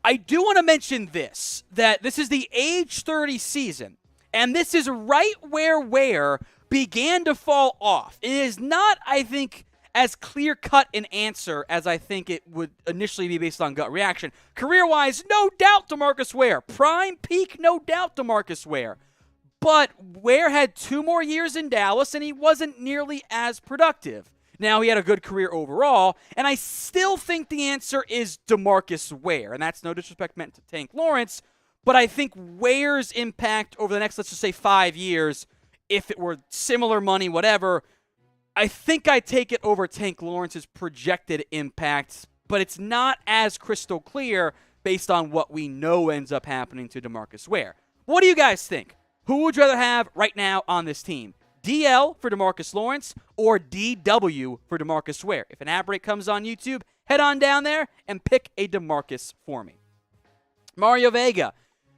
I do want to mention this, that this is the age 30 season, and this is right where Ware began to fall off. It is not, I think, as clear-cut an answer as I think it would initially be based on gut reaction. Career-wise, no doubt DeMarcus Ware. Prime peak, no doubt DeMarcus Ware. But Ware had 2 more years in Dallas, and he wasn't nearly as productive. Now, he had a good career overall, and I still think the answer is DeMarcus Ware. And that's no disrespect meant to Tank Lawrence, but I think Ware's impact over the next, let's just say, 5 years, if it were similar money, whatever, I think I'd take it over Tank Lawrence's projected impact, but it's not as crystal clear based on what we know ends up happening to DeMarcus Ware. What do you guys think? Who would you rather have right now on this team? DL for DeMarcus Lawrence or DW for DeMarcus Ware? If an ad break comes on YouTube, head on down there and pick a DeMarcus for me. Mario Vega.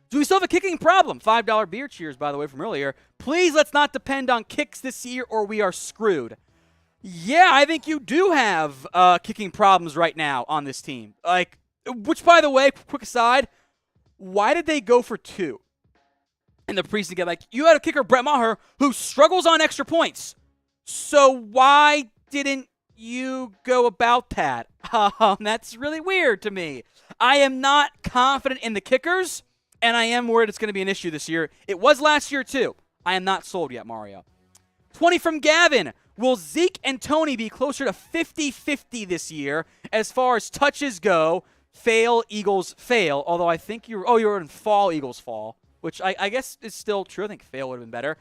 Do we still have a kicking problem? $5 beer cheers, by the way, from earlier. Please let's not depend on kicks this year or we are screwed. Yeah, I think you do have kicking problems right now on this team. Which, by the way, quick aside, why did they go for 2? In the preseason, you had a kicker, Brett Maher, who struggles on extra points. So why didn't you go about that? That's really weird to me. I am not confident in the kickers, and I am worried it's going to be an issue this year. It was last year, too. I am not sold yet, Mario. 20 from Gavin. Will Zeke and Tony be closer to 50-50 this year as far as touches go? Fail, Eagles fail. Although I think you're in fall, Eagles fall. Which I guess is still true. I think fail would have been better.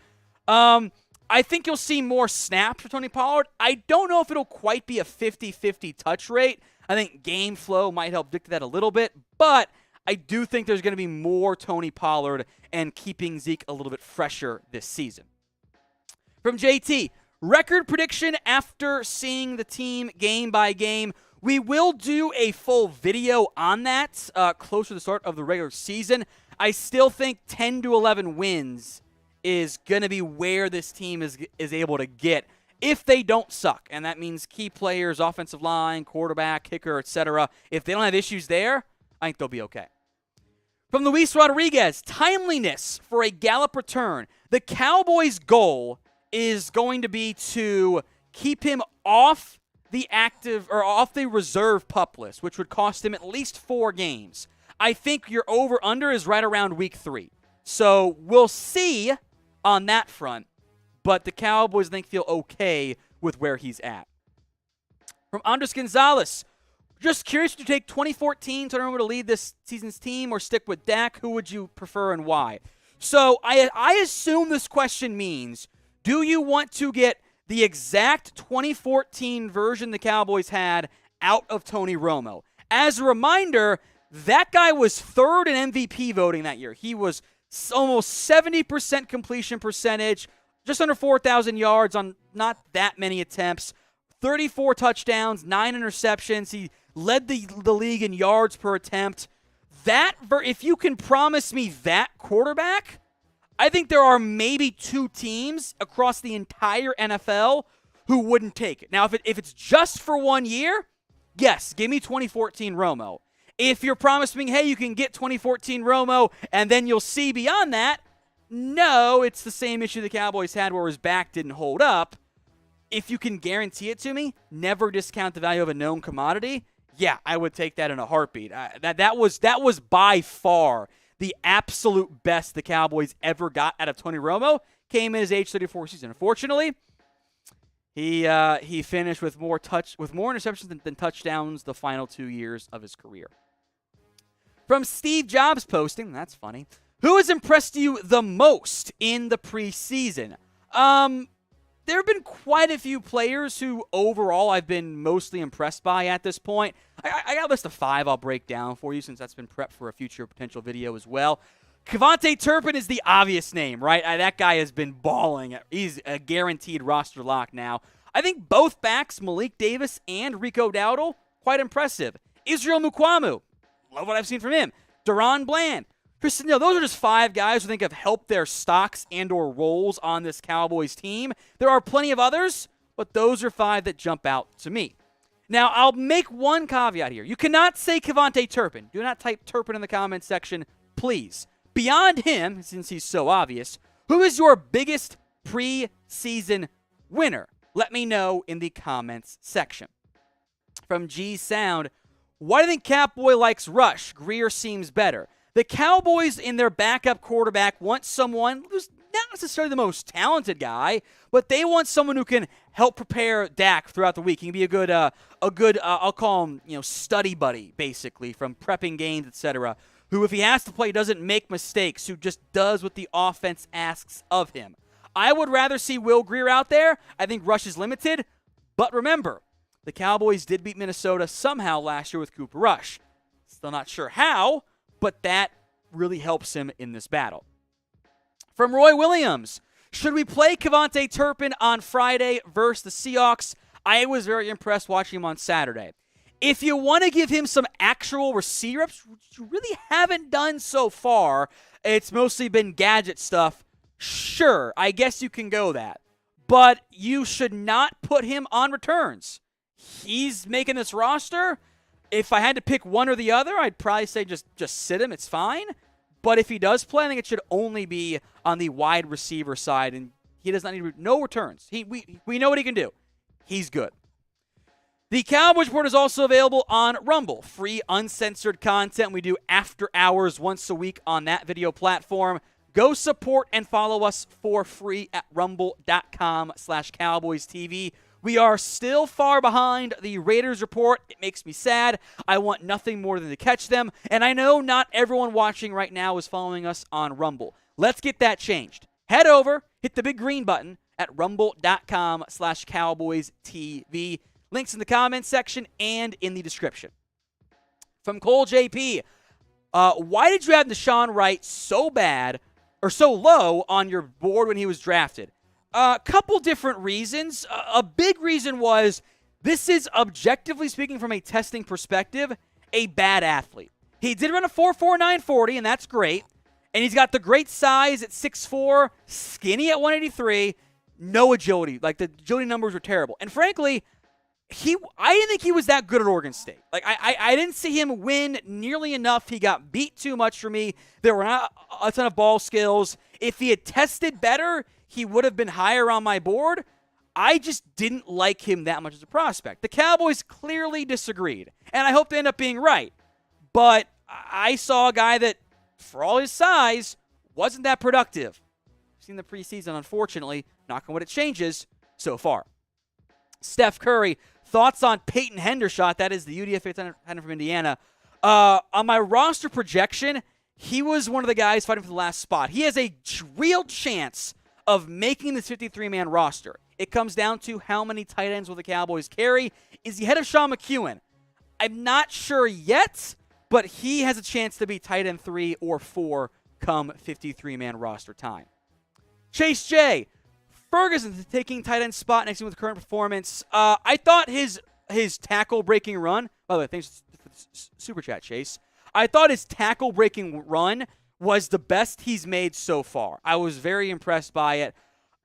I think you'll see more snaps for Tony Pollard. I don't know if it'll quite be a 50-50 touch rate. I think game flow might help dictate that a little bit. But I do think there's going to be more Tony Pollard and keeping Zeke a little bit fresher this season. From JT, record prediction after seeing the team game by game. We will do a full video on that closer to the start of the regular season. I still think 10 to 11 wins is going to be where this team is able to get if they don't suck. And that means key players, offensive line, quarterback, kicker, etc. If they don't have issues there, I think they'll be okay. From Luis Rodriguez, timeliness for a Gallup return. The Cowboys' goal is going to be to keep him off the active or off the reserve PUP list, which would cost him at least 4 games. I think your over-under is right around week 3. So we'll see on that front, but the Cowboys, I think, feel okay with where he's at. From Andres Gonzalez, just curious, would you take 2014 to lead this season's team or stick with Dak? Who would you prefer and why? So I assume this question means, do you want to get the exact 2014 version the Cowboys had out of Tony Romo? As a reminder, that guy was 3rd in MVP voting that year. He was almost 70% completion percentage, just under 4,000 yards on not that many attempts, 34 touchdowns, 9 interceptions. He led the league in yards per attempt. If you can promise me that quarterback, I think there are maybe 2 teams across the entire NFL who wouldn't take it. Now, if it's just for 1 year, yes, give me 2014 Romo. If you're promising, hey, you can get 2014 Romo and then you'll see beyond that, no, it's the same issue the Cowboys had where his back didn't hold up. If you can guarantee it to me, never discount the value of a known commodity, yeah, I would take that in a heartbeat. That was by far the absolute best the Cowboys ever got out of Tony Romo. Came in his age 34 season. Unfortunately, he finished with more interceptions than touchdowns the final 2 years of his career. From Steve Jobs posting, that's funny. Who has impressed you the most in the preseason? There have been quite a few players who overall I've been mostly impressed by at this point. I got a list of 5 I'll break down for you since that's been prepped for a future potential video as well. KaVontae Turpin is the obvious name, right? That guy has been balling. He's a guaranteed roster lock now. I think both backs, Malik Davis and Rico Dowdle, quite impressive. Israel Mukuamu, love what I've seen from him. Deron Bland. Those are just 5 guys who I think have helped their stocks and or roles on this Cowboys team. There are plenty of others, but those are 5 that jump out to me. Now, I'll make one caveat here. You cannot say KaVontae Turpin. Do not type Turpin in the comments section, please. Beyond him, since he's so obvious, who is your biggest preseason winner? Let me know in the comments section. From G Sound, why do you think Catboy likes Rush? Greer seems better. The Cowboys in their backup quarterback want someone who's not necessarily the most talented guy, but they want someone who can help prepare Dak throughout the week. He can be a good I'll call him, study buddy, basically, from prepping games, etc. Who, if he has to play, doesn't make mistakes, who just does what the offense asks of him. I would rather see Will Greer out there. I think Rush is limited, but remember, the Cowboys did beat Minnesota somehow last year with Cooper Rush. Still not sure how, but that really helps him in this battle. From Roy Williams, should we play KaVontae Turpin on Friday versus the Seahawks? I was very impressed watching him on Saturday. If you want to give him some actual receiver reps, which you really haven't done so far, it's mostly been gadget stuff, sure, I guess you can go that. But you should not put him on returns. He's making this roster. If I had to pick one or the other, I'd probably say just sit him. It's fine. But if he does play, I think it should only be on the wide receiver side, and he does not need no returns. We know what he can do. He's good. The Cowboys Report is also available on Rumble. Free, uncensored content. We do after hours once a week on that video platform. Go support and follow us for free at rumble.com/Cowboys TV. We are still far behind the Raiders Report. It makes me sad. I want nothing more than to catch them. And I know not everyone watching right now is following us on Rumble. Let's get that changed. Head over, hit the big green button at rumble.com/Cowboys TV. Links in the comments section and in the description. From Cole JP, why did you have Nashawn Wright so bad or so low on your board when he was drafted? A couple different reasons. A big reason was This is, objectively speaking from a testing perspective, a bad athlete. He did run a 4.49 40, and that's great. And he's got the great size at 6'4", skinny at 183, no agility. Like, the agility numbers were terrible. And frankly, I didn't think he was that good at Oregon State. Like, I didn't see him win nearly enough. He got beat too much for me. There were not a ton of ball skills. If he had tested better, he would have been higher on my board. I just didn't like him that much as a prospect. The Cowboys clearly disagreed, and I hope they end up being right. But I saw a guy that, for all his size, wasn't that productive. Seen the preseason, unfortunately. Knock on wood, it changes so far. Steph Curry, thoughts on Peyton Hendershot, that is the UDFA tight end from Indiana. On my roster projection, he was one of the guys fighting for the last spot. He has a real chance of making this 53-man roster. It comes down to how many tight ends will the Cowboys carry. Is he ahead of Sean McEwen? I'm not sure yet, but he has a chance to be tight end 3 or 4 come 53-man roster time. Chase J. Ferguson taking tight end spot next to him with current performance. I thought his tackle-breaking run, by the way, thanks for the super chat, Chase. I thought his tackle-breaking run was the best he's made so far. I was very impressed by it.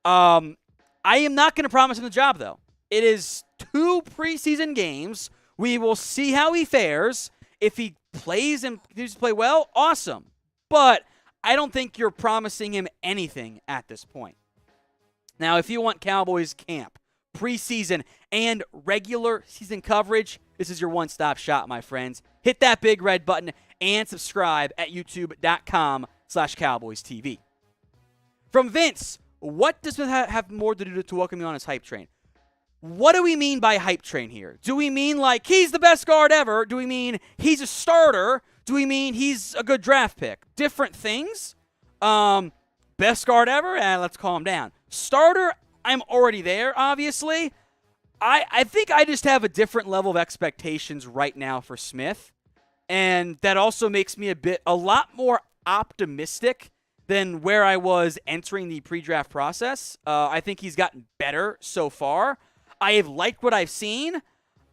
I am not going to promise him the job, though. It is 2 preseason games. We will see how he fares. If he plays and continues to play well, awesome. But I don't think you're promising him anything at this point. Now, if you want Cowboys camp, preseason, and regular season coverage, this is your one-stop shop, my friends. Hit that big red button and subscribe at youtube.com/Cowboys TV. From Vince, what does Smith have more to do to welcome you on his hype train? What do we mean by hype train here? Do we mean like he's the best guard ever? Do we mean he's a starter? Do we mean he's a good draft pick? Different things. Best guard ever? Let's calm down. Starter, I'm already there, obviously. I think I just have a different level of expectations right now for Smith. And that also makes me a lot more optimistic than where I was entering the pre-draft process. I think he's gotten better so far. I have liked what I've seen.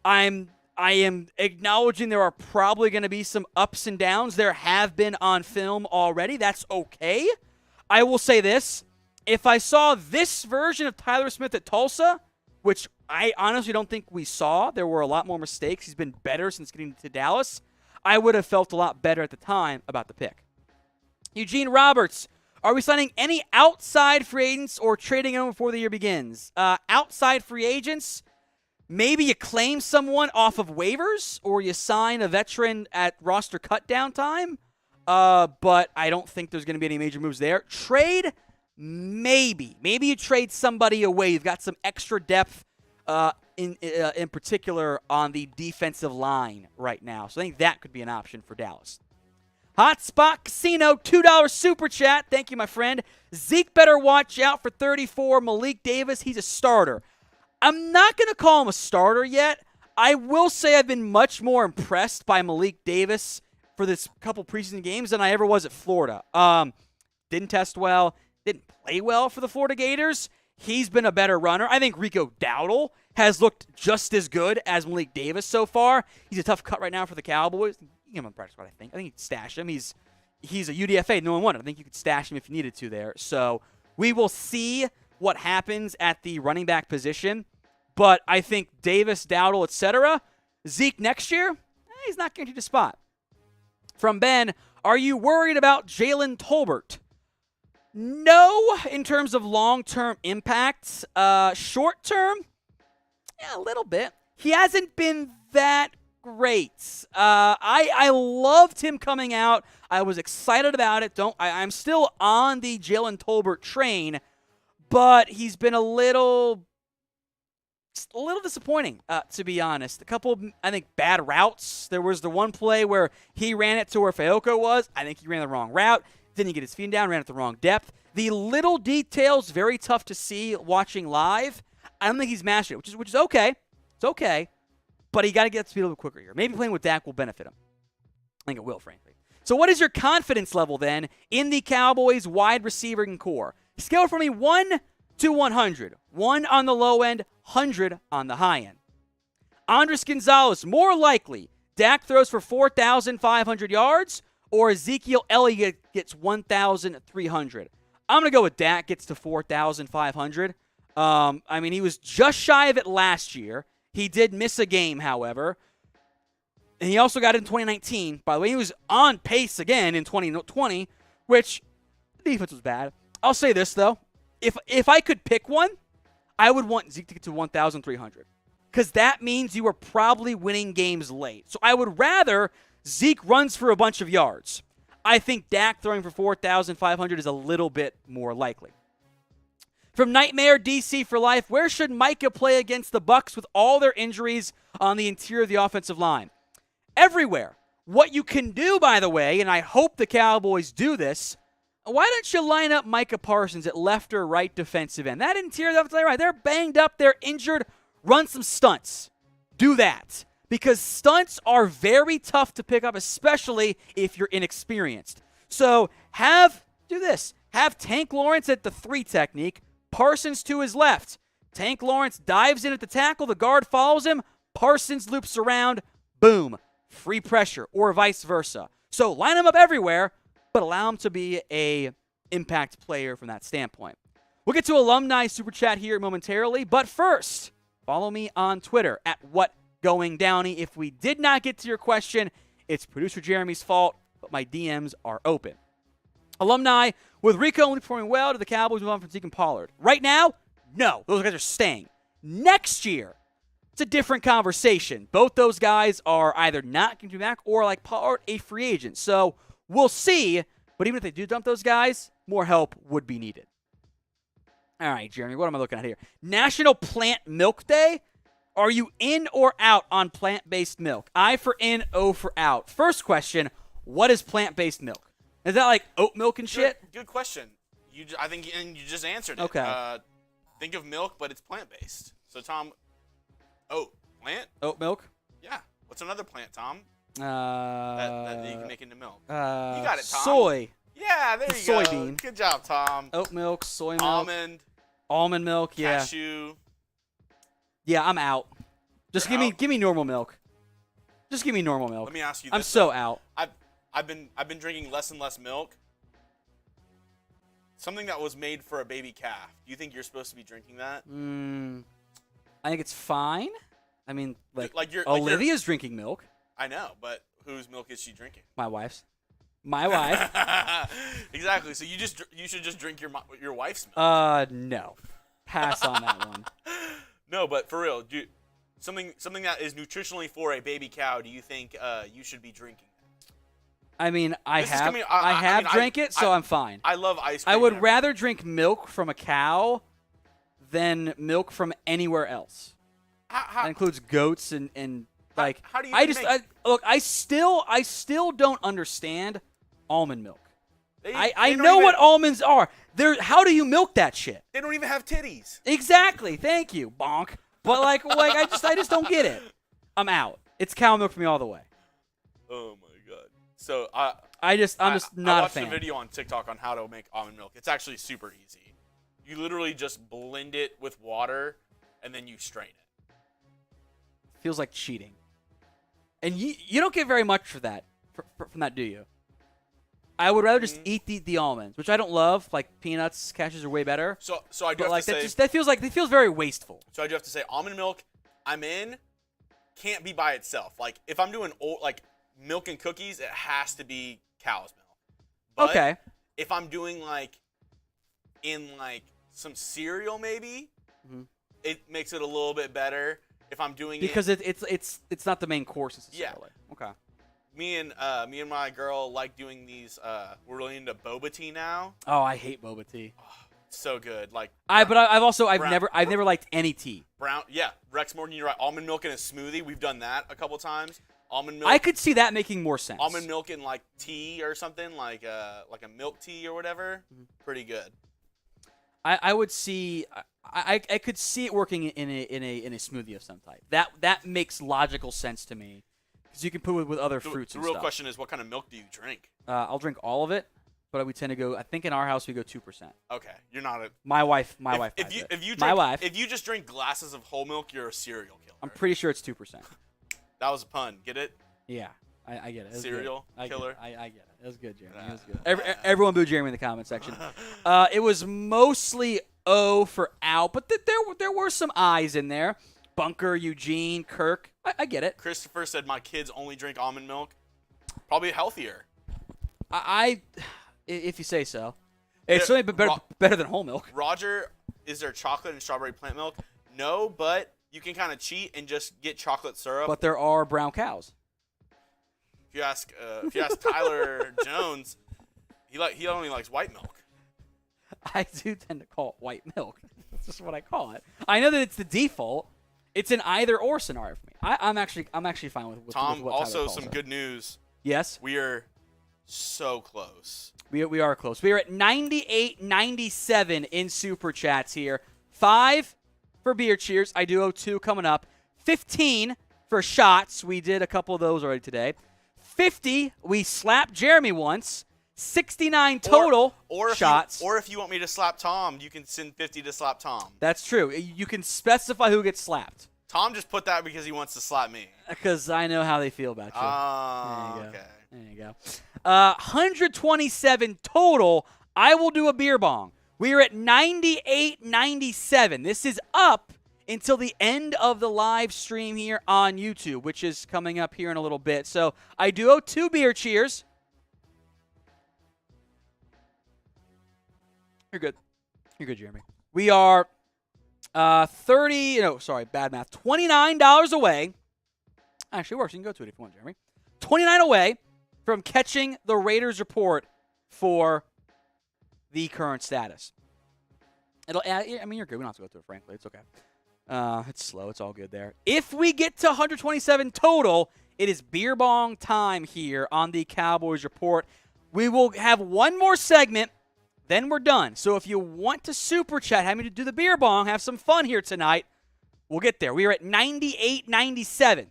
I am acknowledging there are probably going to be some ups and downs. There have been on film already. That's okay. I will say this. If I saw this version of Tyler Smith at Tulsa, which I honestly don't think we saw, there were a lot more mistakes. He's been better since getting to Dallas. I would have felt a lot better at the time about the pick. Eugene Roberts, are we signing any outside free agents or trading them before the year begins? Outside free agents, maybe you claim someone off of waivers or you sign a veteran at roster cut-down time, but I don't think there's going to be any major moves there. Trade, maybe. Maybe you trade somebody away. You've got some extra depth in particular on the defensive line right now. So I think that could be an option for Dallas. Hotspot Casino, $2 super chat. Thank you, my friend. Zeke better watch out for 34. Malik Davis, he's a starter. I'm not going to call him a starter yet. I will say I've been much more impressed by Malik Davis for this couple preseason games than I ever was at Florida. Didn't test well. Didn't play well for the Florida Gators. He's been a better runner. I think Rico Dowdle has looked just as good as Malik Davis so far. He's a tough cut right now for the Cowboys. You can give him a practice squad, I think. I think you could stash him. He's a UDFA, no one wanted. I think you could stash him if you needed to there. So we will see what happens at the running back position. But I think Davis, Dowdle, etc. Zeke next year, he's not guaranteed a spot. From Ben, are you worried about Jalen Tolbert? No, in terms of long-term impacts. Short-term, yeah, a little bit. He hasn't been that great. I loved him coming out. I was excited about it. I'm still on the Jalen Tolbert train, but he's been a little disappointing, to be honest. A couple, I think, bad routes. There was the one play where he ran it to where Fayoko was. I think he ran the wrong route. Didn't get his feet down, ran at the wrong depth. The little details, very tough to see watching live. I don't think he's mastered it, which is okay. It's okay. But he got to get up to speed a little quicker here. Maybe playing with Dak will benefit him. I think it will, frankly. So what is your confidence level, then, in the Cowboys wide receiving core? Scale from a 1 to 100. 1 on the low end, 100 on the high end. Andres Gonzalez, more likely, Dak throws for 4,500 yards or Ezekiel Elliott gets 1,300. I'm going to go with Dak gets to 4,500. I mean, he was just shy of it last year. He did miss a game, however. And he also got it in 2019. By the way, he was on pace again in 2020, which the defense was bad. I'll say this, though. If I could pick one, I would want Zeke to get to 1,300 because that means you are probably winning games late. So I would rather Zeke runs for a bunch of yards. I think Dak throwing for 4,500 is a little bit more likely. From Nightmare DC for Life, where should Micah play against the Bucs with all their injuries on the interior of the offensive line? Everywhere. What you can do, by the way, and I hope the Cowboys do this, why don't you line up Micah Parsons at left or right defensive end? That interior offensive line, right, they're banged up, they're injured. Run some stunts. Do that. Because stunts are very tough to pick up, especially if you're inexperienced. So do this. Have Tank Lawrence at the 3 technique, Parsons to his left. Tank Lawrence dives in at the tackle, the guard follows him, Parsons loops around, boom, free pressure, or vice versa. So line him up everywhere, but allow him to be a impact player from that standpoint. We'll get to Alumni Super Chat here momentarily, but first, follow me on Twitter at WhatGoingDowney. If we did not get to your question, it's producer Jeremy's fault, but my DMs are open. Alumni, with Rico only performing well, do the Cowboys move on from Zeke and Pollard? Right now, no. Those guys are staying. Next year, it's a different conversation. Both those guys are either not going to be back or, like Pollard, a free agent. So we'll see. But even if they do dump those guys, more help would be needed. All right, Jeremy, what am I looking at here? National Plant Milk Day. Are you in or out on plant-based milk? I for in, O for out. First question, what is plant-based milk? Is that like oat milk and shit? Good question. I think you just answered it. Okay. Think of milk, but it's plant-based. So, Tom, plant? Oat milk? Yeah. What's another plant, Tom? That you can make into milk. You got it, Tom. Soy. Yeah, there you soybean. Go. Good job, Tom. Oat milk, soy milk. Almond milk, yeah. Cashew. Yeah, I'm out. Just give me normal milk. Just give me normal milk. Let me ask you this. I'm so out. I've been drinking less and less milk. Something that was made for a baby calf. Do you think you're supposed to be drinking that? I think it's fine. I mean, Olivia's drinking milk. I know, but whose milk is she drinking? My wife's. My wife. Exactly. So you should just drink your wife's milk. No. Pass on that one. No, but for real, something that is nutritionally for a baby cow. Do you think you should be drinking? I mean, I have drank it, so I'm fine. I love ice cream. I would rather drink milk from a cow than milk from anywhere else. That includes goats and like. How do you? I still don't understand almond milk. I know know what almonds are. How do you milk that shit? They don't even have titties. Exactly. Thank you, bonk. But I just don't get it. I'm out. It's cow milk for me all the way. Oh my god. So I'm just not a fan. I watched a video on TikTok on how to make almond milk. It's actually super easy. You literally just blend it with water and then you strain it. Feels like cheating. And you don't get very much for that from that, do you? I would rather just eat the almonds, which I don't love. Like peanuts, cashews are way better. So I do have to say that feels very wasteful. So I do have to say almond milk, I'm in. Can't be by itself. Like if I'm doing milk and cookies, it has to be cow's milk. But okay. If I'm doing in some cereal, maybe it makes it a little bit better. If I'm doing because it's not the main course necessarily. Yeah. Okay. Me and my girl like doing these. We're really into boba tea now. Oh, I hate boba tea. Oh, it's so good. I've never liked any tea. Rex Morgan, you're right. Almond milk in a smoothie. We've done that a couple times. Almond milk. I could see that making more sense. Almond milk in tea or something like a milk tea or whatever. Pretty good. I would see. I could see it working in a smoothie of some type. That makes logical sense to me because you can put it with other fruits. The and real stuff. question is, what kind of milk do you drink? I'll drink all of it. but we tend to go. I think in our house we go 2%. Okay, you're not a. My wife. If you just drink glasses of whole milk, you're a serial killer. I'm pretty sure it's 2%. That was a pun. Get it? Yeah, I get it. Serial killer. I get it. It was good, Jeremy. It was good. Everyone boo Jeremy in the comment section. It was mostly O for out, but there were some I's in there. Bunker, Eugene, Kirk. I get it. Christopher said my kids only drink almond milk. Probably healthier. If you say so. It's certainly better than whole milk. Roger, is there chocolate and strawberry plant milk? No, but you can kind of cheat and just get chocolate syrup. But there are brown cows. If you ask Tyler Jones, he only likes white milk. I do tend to call it white milk. That's just what I call it. I know that it's the default. It's an either or scenario for me. I'm actually fine with Tom. With what also, Tyler calls some it. good news. Yes, we are so close. We are close. We are at 98-97 in Super Chats here. 5 for beer cheers. I do owe 2 coming up. 15 for shots. We did a couple of those already today. 50, we slapped Jeremy once. 69 total shots. Or if you want me to slap Tom, you can send 50 to slap Tom. That's true. You can specify who gets slapped. Tom just put that because he wants to slap me. Because I know how they feel about you. Oh, okay. There you go. 127 total. I will do a beer bong. We are at 98-97. This is up until the end of the live stream here on YouTube, which is coming up here in a little bit. So I do owe 2 beer cheers. You're good. You're good, Jeremy. We are $29 away. Actually, it works. You can go to it if you want, Jeremy. 29 away from catching the Raiders report for the current status. You're good. We don't have to go through it, frankly. It's okay. It's slow. It's all good there. If we get to 127 total, it is Beerbong time here on the Cowboys Report. We will have one more segment, then we're done. So if you want to super chat, have me to do the beer bong, have some fun here tonight, we'll get there. We are at 98-97.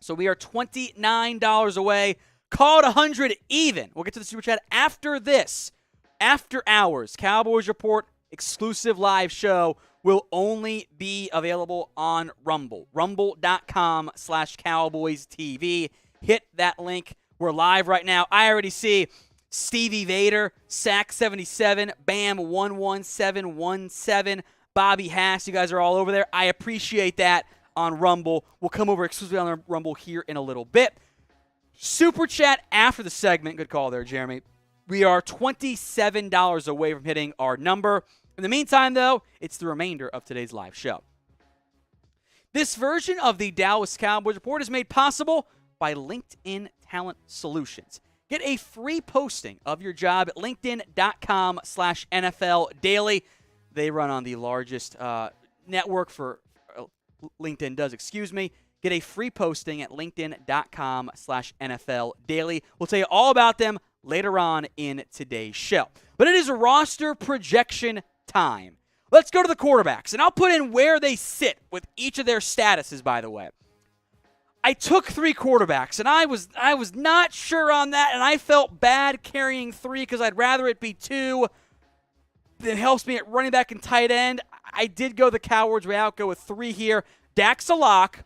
So we are $29 away. Call it 100 even. We'll get to the super chat after this. After hours, Cowboys Report exclusive live show will only be available on Rumble. Rumble.com/Cowboys TV. Hit that link. We're live right now. I already see Stevie Vader, Sack77, Bam11717, Bobby Hass. You guys are all over there. I appreciate that on Rumble. We'll come over exclusively on Rumble here in a little bit. Super chat after the segment. Good call there, Jeremy. We are $27 away from hitting our number. In the meantime, though, it's the remainder of today's live show. This version of the Dallas Cowboys Report is made possible by LinkedIn Talent Solutions. Get a free posting of your job at linkedin.com/NFL Daily. They run on the largest network for LinkedIn does, Get a free posting at linkedin.com/NFL Daily. We'll tell you all about them later on in today's show. But it is a roster projection time. Let's go to the quarterbacks, and I'll put in where they sit with each of their statuses, by the way. I took 3 quarterbacks, and I was not sure on that, and I felt bad carrying 3 because I'd rather it be 2. It helps me at running back and tight end. I did go the Cowboys way out, go with 3 here. Dak's a lock.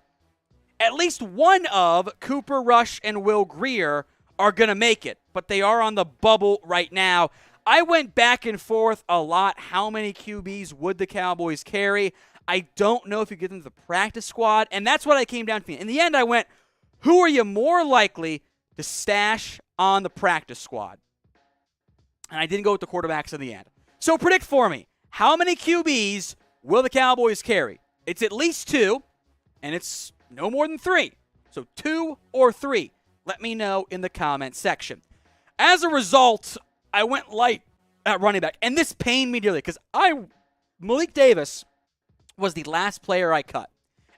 At least one of Cooper Rush and Will Grier are going to make it, but they are on the bubble right now. I went back and forth a lot. How many QBs would the Cowboys carry? I don't know if you get them to the practice squad, and that's what I came down to. In the end, I went, who are you more likely to stash on the practice squad? And I didn't go with the quarterbacks in the end. So predict for me, how many QBs will the Cowboys carry? It's at least 2, and it's no more than 3. So 2 or 3. Let me know in the comment section. As a result, I went light at running back, and this pained me dearly because Malik Davis was the last player I cut.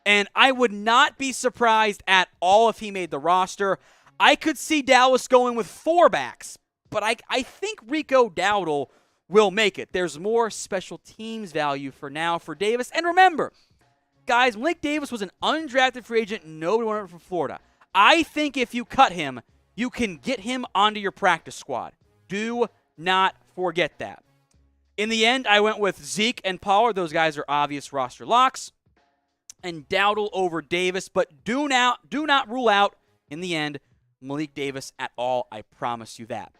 And I would not be surprised at all if he made the roster. I could see Dallas going with 4 backs, but I think Rico Dowdle will make it. There's more special teams value for now for Davis. And remember, guys, Malik Davis was an undrafted free agent. Nobody wanted him from Florida. I think if you cut him, you can get him onto your practice squad. Do not forget that. In the end, I went with Zeke and Pollard. Those guys are obvious roster locks. And Dowdle over Davis, but do not rule out, in the end, Malik Davis at all. I promise you that.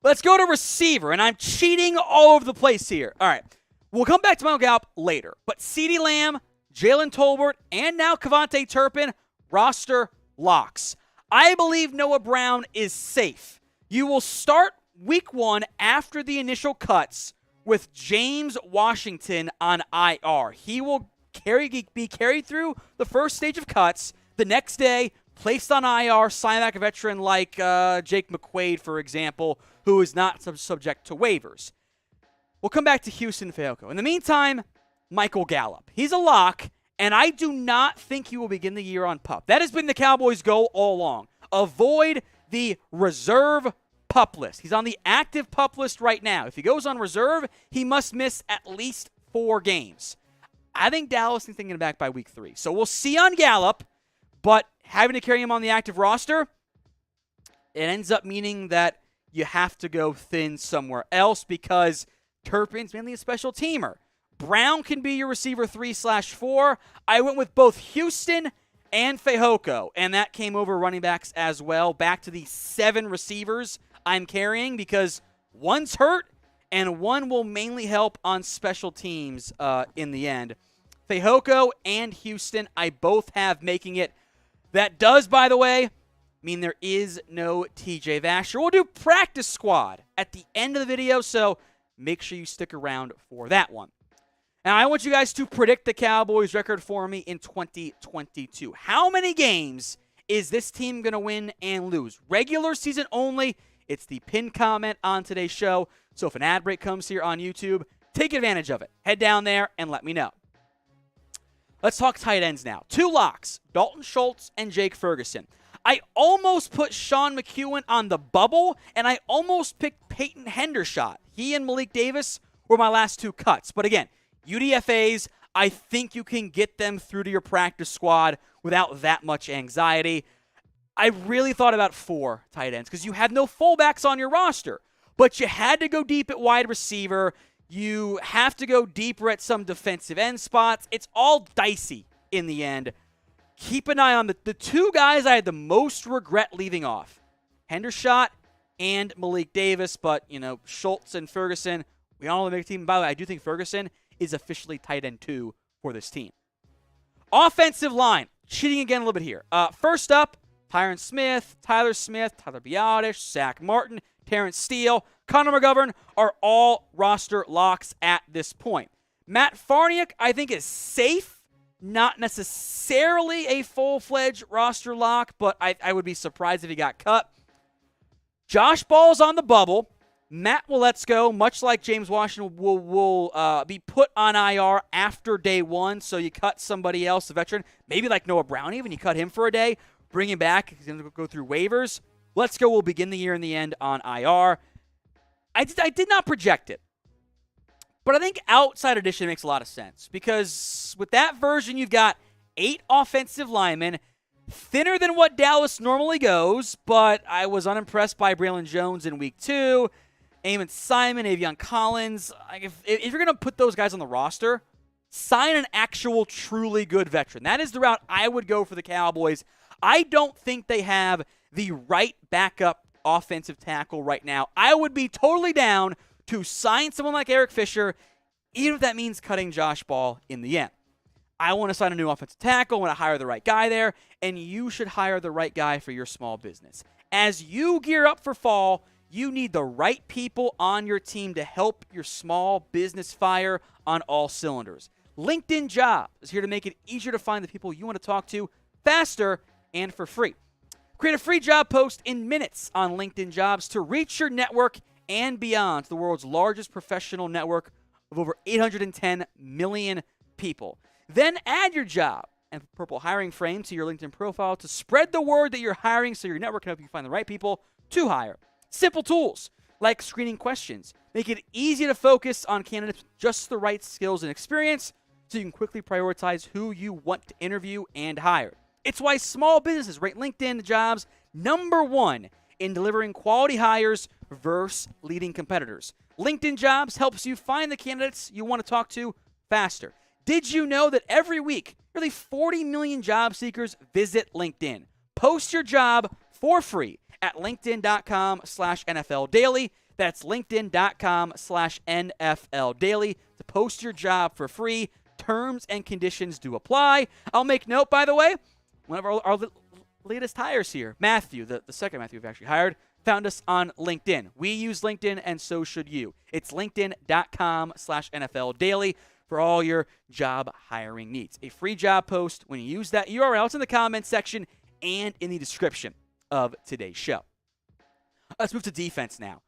Let's go to receiver, and I'm cheating all over the place here. All right, we'll come back to Michael Gallup later, but CeeDee Lamb, Jalen Tolbert, and now KaVontae Turpin, roster locks. I believe Noah Brown is safe. You will start week 1 after the initial cuts with James Washington on IR. He will be carried through the first stage of cuts. The next day, placed on IR, sign back a veteran like Jake McQuaid, for example, who is not subject to waivers. We'll come back to Houston Fehoko. In the meantime, Michael Gallup. He's a lock, and I do not think he will begin the year on PUP. That has been the Cowboys' goal all along. Avoid the reserve PUP list. He's on the active PUP list right now. If he goes on reserve, he must miss at least 4 games. I think Dallas is thinking back by week 3. So we'll see on Gallup, but having to carry him on the active roster, it ends up meaning that you have to go thin somewhere else because Turpin's mainly a special teamer. Brown can be your receiver 3/4. I went with both Houston and Fehoko, and that came over running backs as well. Back to the 7 receivers I'm carrying because one's hurt and one will mainly help on special teams in the end. Fehoko and Houston, I both have making it. That does, by the way, mean there is no TJ Vasher. We'll do practice squad at the end of the video, so make sure you stick around for that one. Now, I want you guys to predict the Cowboys record for me in 2022. How many games is this team going to win and lose? Regular season only. It's the pinned comment on today's show. So if an ad break comes here on YouTube, take advantage of it. Head down there and let me know. Let's talk tight ends now. 2 locks, Dalton Schultz and Jake Ferguson. I almost put Sean McEwen on the bubble, and I almost picked Peyton Hendershot. He and Malik Davis were my last 2 cuts. But again, UDFAs, I think you can get them through to your practice squad without that much anxiety. I really thought about 4 tight ends because you have no fullbacks on your roster. But you had to go deep at wide receiver. You have to go deeper at some defensive end spots. It's all dicey in the end. Keep an eye on the 2 guys I had the most regret leaving off. Hendershot and Malik Davis. But, Schultz and Ferguson, we all know they make a team. By the way, I do think Ferguson is officially tight end 2 for this team. Offensive line. Cheating again a little bit here. First up, Tyler Smith, Tyler Biadasz, Zach Martin, Terrence Steele, Connor McGovern are all roster locks at this point. Matt Farniok, I think, is safe. Not necessarily a full-fledged roster lock, but I would be surprised if he got cut. Josh Ball's on the bubble. Matt Waletzko, much like James Washington, will be put on IR after day 1, so you cut somebody else, a veteran, maybe like Noah Brown even. You cut him for a day, bring him back. He's going to go through waivers. Waletzko will begin the year in the end on IR. I did not project it, but I think outside edition makes a lot of sense because with that version, you've got 8 offensive linemen, thinner than what Dallas normally goes, but I was unimpressed by Braylon Jones in week 2. Eamon Simon, Avion Collins. If you're going to put those guys on the roster, sign an actual truly good veteran. That is the route I would go for the Cowboys. I don't think they have the right backup offensive tackle right now. I would be totally down to sign someone like Eric Fisher, even if that means cutting Josh Ball in the end. I want to sign a new offensive tackle. I want to hire the right guy there, and you should hire the right guy for your small business. As you gear up for fall, you need the right people on your team to help your small business fire on all cylinders. LinkedIn Jobs is here to make it easier to find the people you want to talk to faster and for free. Create a free job post in minutes on LinkedIn Jobs to reach your network and beyond to the world's largest professional network of over 810 million people. Then add your job and purple hiring frame to your LinkedIn profile to spread the word that you're hiring so your network can help you find the right people to hire. Simple tools like screening questions make it easy to focus on candidates with just the right skills and experience so you can quickly prioritize who you want to interview and hire. It's why small businesses rate LinkedIn Jobs #1 in delivering quality hires versus leading competitors. LinkedIn Jobs helps you find the candidates you want to talk to faster. Did you know that every week, nearly 40 million job seekers visit LinkedIn? Post your job for free at linkedin.com/NFL Daily. That's linkedin.com/NFL Daily to post your job for free. Terms and conditions do apply. I'll make note, by the way, one of our latest hires here, Matthew, the second Matthew we've actually hired, found us on LinkedIn. We use LinkedIn, and so should you. It's linkedin.com/NFL Daily for all your job hiring needs. A free job post when you use that URL. It's in the comments section and in the description of today's show. Let's move to defense now.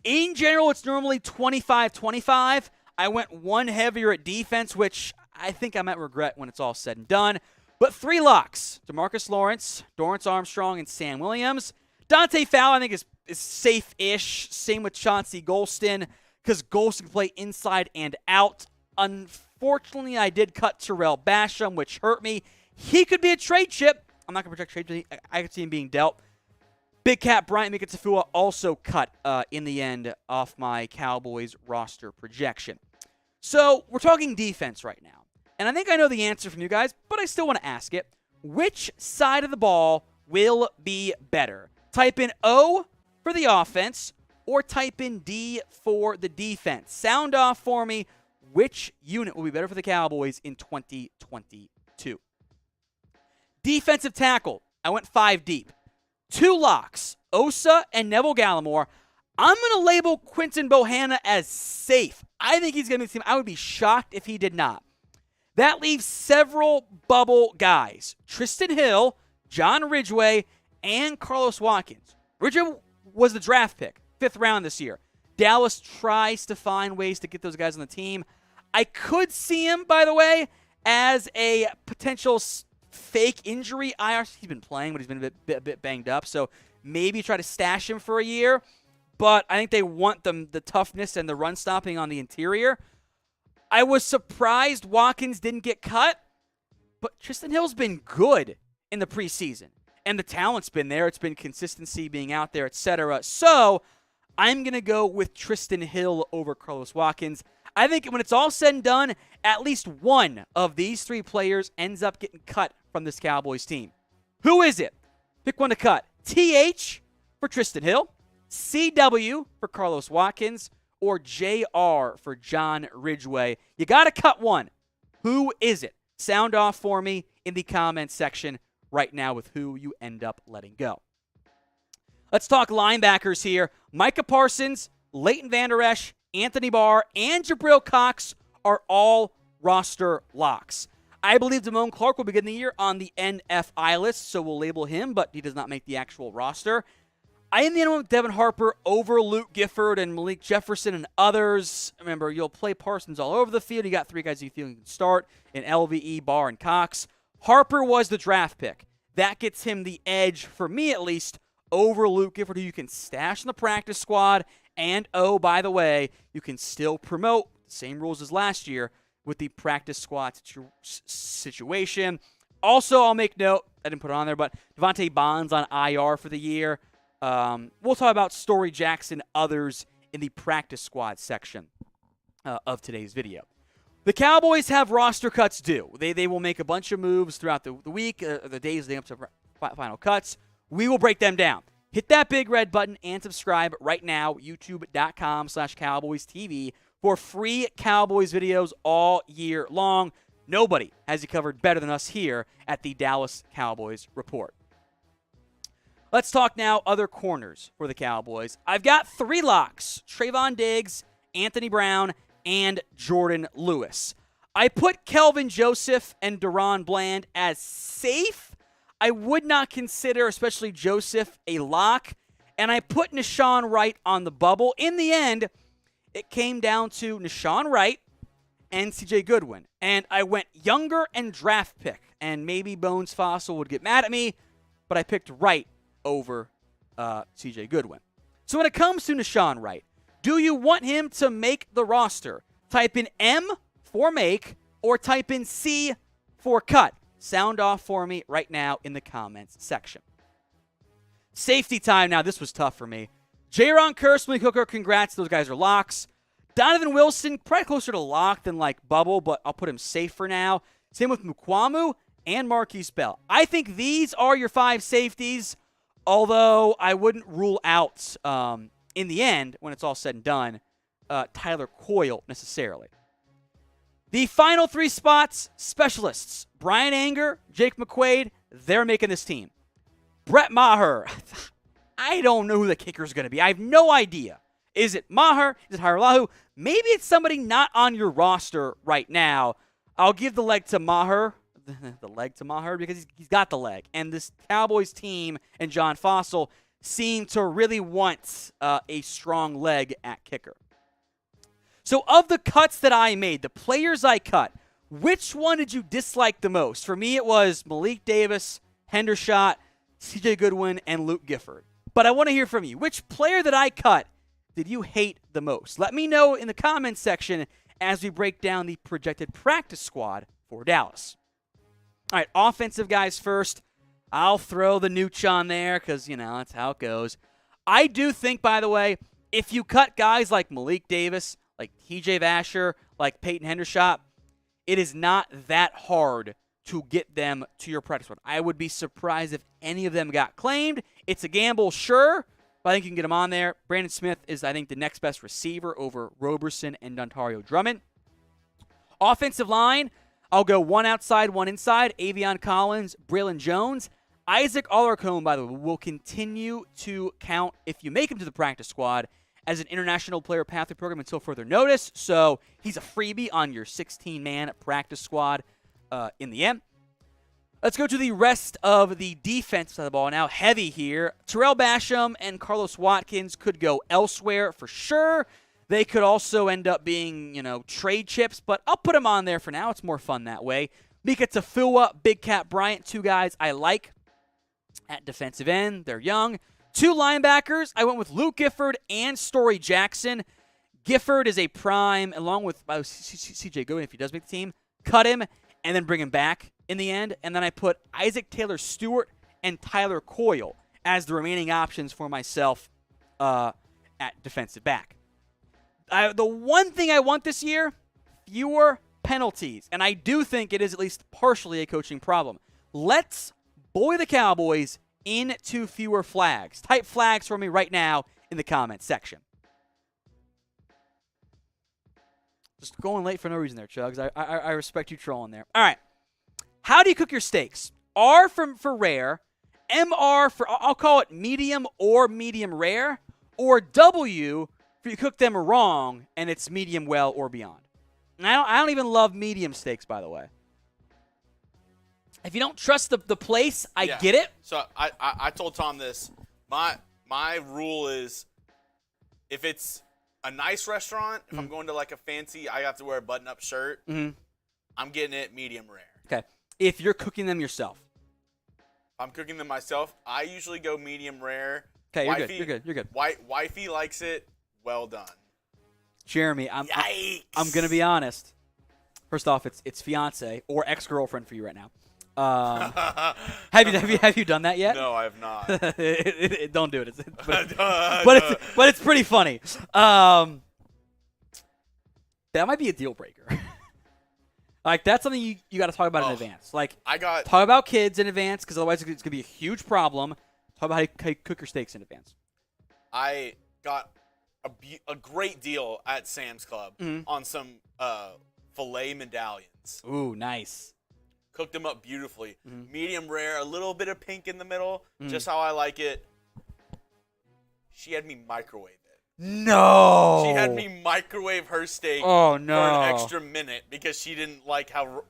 In general, it's normally 25-25. I went one heavier at defense, which I think I might regret when it's all said and done. But 3 locks: DeMarcus Lawrence, Dorrance Armstrong, and Sam Williams. Dante Fowler, I think, is safe-ish. Same with Chauncey Golston, because Golston can play inside and out. Unfortunately, I did cut Terrell Basham, which hurt me. He could be a trade chip. I'm not going to project trade. I could see him being dealt. Big Cat Bryant Mikatafua also cut in the end off my Cowboys roster projection. So we're talking defense right now. And I think I know the answer from you guys, but I still want to ask it. Which side of the ball will be better? Type in O for the offense or type in D for the defense. Sound off for me. Which unit will be better for the Cowboys in 2022? Defensive tackle. I went 5 deep. 2 locks, Osa and Neville Gallimore. I'm going to label Quinton Bohanna as safe. I think he's going to be the team. I would be shocked if he did not. That leaves several bubble guys: Tristan Hill, John Ridgeway, and Carlos Watkins. Ridgeway was the draft pick, 5th round this year. Dallas tries to find ways to get those guys on the team. I could see him, by the way, as a potential fake injury. He's been playing, but he's been a bit banged up. So maybe try to stash him for a year. But I think they want the toughness and the run stopping on the interior. I was surprised Watkins didn't get cut, but Tristan Hill's been good in the preseason. And the talent's been there. It's been consistency being out there, etc. So I'm going to go with Tristan Hill over Carlos Watkins. I think when it's all said and done, at least one of these 3 players ends up getting cut from this Cowboys team. Who is it? Pick one to cut. TH for Tristan Hill, CW for Carlos Watkins, or JR for John Ridgeway. You got to cut one. Who is it? Sound off for me in the comments section right now with who you end up letting go. Let's talk linebackers here. Micah Parsons, Leighton Vander Esch, Anthony Barr, and Jabril Cox are all roster locks. I believe Damone Clark will begin the year on the NFI list, so we'll label him, but he does not make the actual roster. I am the one with Devin Harper over Luke Gifford and Malik Jefferson and others. Remember, you'll play Parsons all over the field. You got 3 guys you feel you can start in LVE, Barr, and Cox. Harper was the draft pick. That gets him the edge, for me at least, over Luke Gifford, who you can stash in the practice squad. And, oh, by the way, you can still promote, same rules as last year, with the practice squad situation. Also, I'll make note, I didn't put it on there, but Devontae Bonds on IR for the year. We'll talk about Story Jackson, others in the practice squad section of today's video. The Cowboys have roster cuts due. They will make a bunch of moves throughout the week, the days leading up to final cuts. We will break them down. Hit that big red button and subscribe right now, youtube.com/Cowboys TV, for free Cowboys videos all year long. Nobody has you covered better than us here at the Dallas Cowboys Report. Let's talk now other corners for the Cowboys. I've got 3 locks: Trayvon Diggs, Anthony Brown, and Jordan Lewis. I put Kelvin Joseph and Deron Bland as safe. I would not consider, especially Joseph, a lock. And I put Nashawn Wright on the bubble. In the end, it came down to Nashawn Wright and C.J. Goodwin. And I went younger and draft pick. And maybe Bones Fossil would get mad at me, but I picked Wright over C.J. Goodwin. So when it comes to Nashawn Wright, do you want him to make the roster? Type in M for make or type in C for cut. Sound off for me right now in the comments section. Safety time. Now, this was tough for me. Jaron Kearse, Malik Hooker, congrats. Those guys are locks. Donovan Wilson, probably closer to lock than like bubble, but I'll put him safe for now. Same with Mukwamu and Marquise Bell. I think these are your 5 safeties, although I wouldn't rule out, in the end, when it's all said and done, Tyler Coyle necessarily. The final 3 spots, specialists. Brian Anger, Jake McQuaid, they're making this team. Brett Maher, I don't know who the kicker is going to be. I have no idea. Is it Maher? Is it Haralahu? Maybe it's somebody not on your roster right now. I'll give the leg to Maher. The leg to Maher because he's got the leg. And this Cowboys team and John Fossil seem to really want a strong leg at kicker. So of the cuts that I made, the players I cut, which one did you dislike the most? For me, it was Malik Davis, Hendershot, CJ Goodwin, and Luke Gifford. But I want to hear from you. Which player that I cut did you hate the most? Let me know in the comments section as we break down the projected practice squad for Dallas. All right, offensive guys first. I'll throw the nooch on there because, that's how it goes. I do think, by the way, if you cut guys like Malik Davis, like TJ Vasher, like Peyton Hendershot, it is not that hard to get them to your practice squad. I would be surprised if any of them got claimed. It's a gamble, sure, but I think you can get them on there. Brandon Smith is, I think, the next best receiver over Roberson and Dontario Drummond. Offensive line, I'll go 1 outside, 1 inside. Avion Collins, Braylon Jones. Isaac Alarcon, by the way, will continue to count, if you make him to the practice squad, as an international player pathway program until further notice. So he's a freebie on your 16-man practice squad in the end. Let's go to the rest of the defense side of the ball now. Heavy here. Terrell Basham and Carlos Watkins could go elsewhere for sure. They could also end up being, trade chips, but I'll put them on there for now. It's more fun that way. Mika Tafua, Big Cat Bryant, 2 guys I like at defensive end. They're young. 2 linebackers. I went with Luke Gifford and Story Jackson. Gifford is a prime, along with CJ Goodwin if he does make the team. Cut him and then bring him back in the end. And then I put Isaac Taylor Stewart and Tyler Coyle as the remaining options for myself at defensive back. The one thing I want this year, fewer penalties. And I do think it is at least partially a coaching problem. Let's buoy the Cowboys into fewer flags. Type flags for me right now in the comments section. Just going late for no reason there, Chugs. I respect you trolling there. All right. How do you cook your steaks? R for rare, MR for, I'll call it medium or medium rare, or W for you cook them wrong and it's medium well or beyond. And I don't even love medium steaks, by the way. If you don't trust the place, I get it. So I told Tom this. My rule is if it's a nice restaurant, if I'm going to like a fancy, I have to wear a button-up shirt, I'm getting it medium rare. Okay. If you're cooking them yourself. I'm cooking them myself. I usually go medium rare. Okay, you're good. Wifey likes it. Well done. Jeremy, I'm going to be honest. First off, it's fiance or ex-girlfriend for you right now. Have you done that yet? No, I have not. Don't do it. But it's pretty funny. That might be a deal breaker. Like that's something you got to talk about in advance. Like talk about kids in advance because otherwise it's gonna be a huge problem. Talk about how you cook your steaks in advance. I got a great deal at Sam's Club on some filet medallions. Ooh, nice. Cooked them up beautifully. Medium rare, a little bit of pink in the middle, just how I like it. She had me microwave it. No. She had me microwave her steak for an extra minute because she didn't like how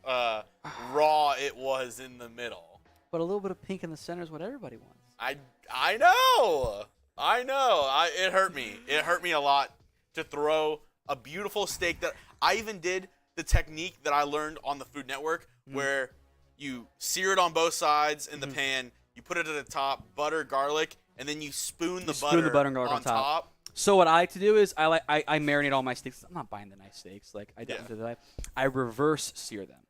raw it was in the middle. But a little bit of pink in the center is what everybody wants. I know. It hurt me. It hurt me a lot to throw a beautiful steak that I even did the technique that I learned on the Food Network where you sear it on both sides in the pan, you put it at the top, butter, garlic, and then you spoon the butter and garlic on top. So what I like to do is I marinate all my steaks. I'm not buying the nice steaks like I did today. I reverse sear them.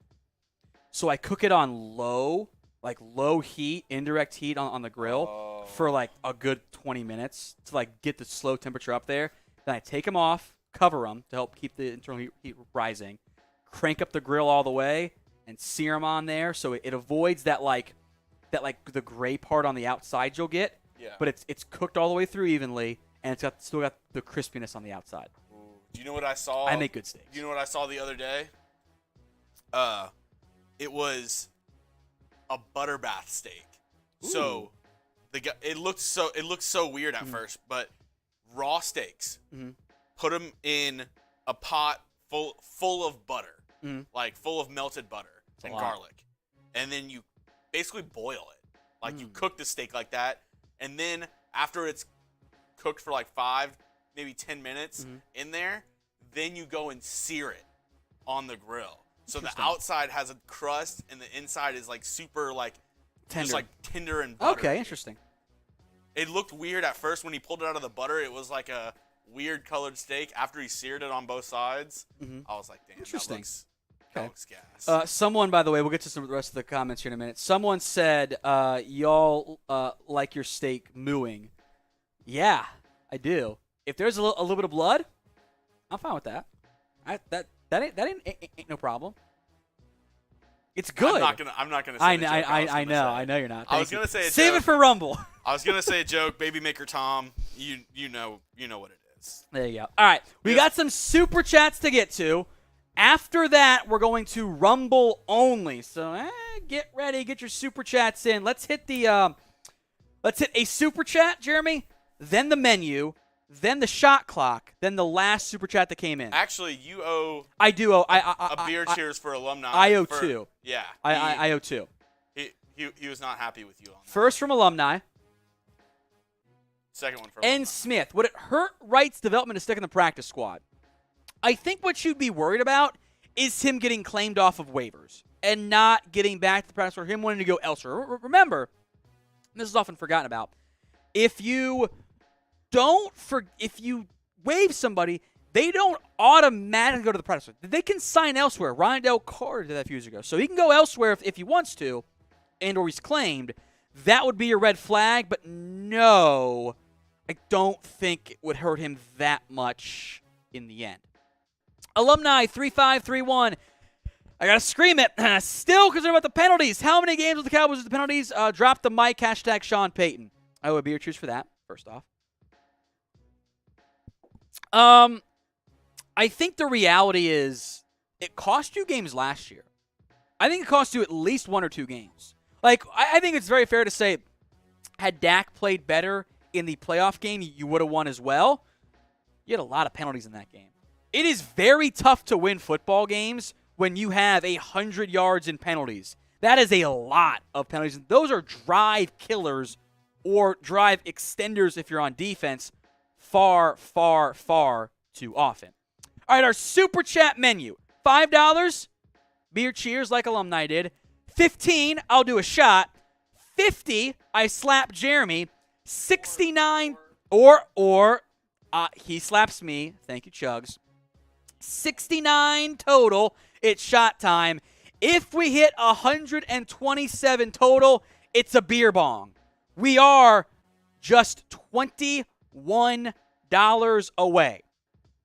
So I cook it on low, like low heat, indirect heat on the grill for like a good 20 minutes to like get the slow temperature up there. Then I take them off, cover them to help keep the internal heat rising, crank up the grill all the way, and sear them on there so it avoids that like the gray part on the outside you'll get. Yeah. But it's cooked all the way through evenly, and it's still got the crispiness on the outside. Ooh. Do you know what I saw? I make good steaks. Do you know what I saw the other day? It was a butter bath steak. Ooh. So it looked so weird at first, but raw steaks. Mm-hmm. Put them in a pot full of butter, like full of melted butter and garlic, and then you basically boil it. Like you cook the steak like that, and then after it's cooked for like 5, maybe 10 minutes in there, then you go and sear it on the grill. So the outside has a crust, and the inside is like super like tender, just like tender and buttery. Okay, interesting. It looked weird at first when he pulled it out of the butter. It was like a weird colored steak. After he seared it on both sides, I was like, damn, interesting. That looks gas. Someone, by the way, we'll get to the rest of the comments here in a minute. Someone said, y'all like your steak mooing. Yeah, I do. If there's a little bit of blood, I'm fine with that. That ain't no problem. It's good. I'm not gonna. Say I know you're not. I was gonna say a save joke. it for Rumble. I was gonna say a joke. Baby maker Tom, you know what it is. There you go. All right, we got some super chats to get to. After that, we're going to Rumble only. So get ready, get your super chats in. Let's hit a super chat, Jeremy. Then the menu. Then the shot clock, then the last super chat that came in. Actually, you owe. I do owe. A beer cheers for alumni. I owe 2. Yeah. I owe 2. He was not happy with you on that. First from alumni. Second one from N. alumni. Smith. Would it hurt Wright's development to stick in the practice squad? I think what you'd be worried about is him getting claimed off of waivers and not getting back to the practice squad, or him wanting to go elsewhere. Remember, and this is often forgotten about, if you waive somebody, they don't automatically go to the practice. They can sign elsewhere. Rondell Carter did that a few years ago. So he can go elsewhere if he wants to, and or he's claimed. That would be a red flag, but no, I don't think it would hurt him that much in the end. Alumni 3531. I got to scream it. Still concerned about the penalties. How many games with the Cowboys with the penalties? Drop the mic, # Sean Payton. I owe a beer cheers for that, first off. I think the reality is it cost you games last year. I think it cost you at least 1 or 2 games. Like, I think it's very fair to say, had Dak played better in the playoff game, you would have won as well. You had a lot of penalties in that game. It is very tough to win football games when you have 100 yards in penalties. That is a lot of penalties. Those are drive killers or drive extenders if you're on defense far, far, far too often. All right, our super chat menu. $5, beer cheers like alumni did. $15, I'll do a shot. $50, I slap Jeremy. $69, he slaps me. Thank you, Chugs. $69 total. It's shot time. If we hit 127 total, it's a beer bong. We are just $21 away.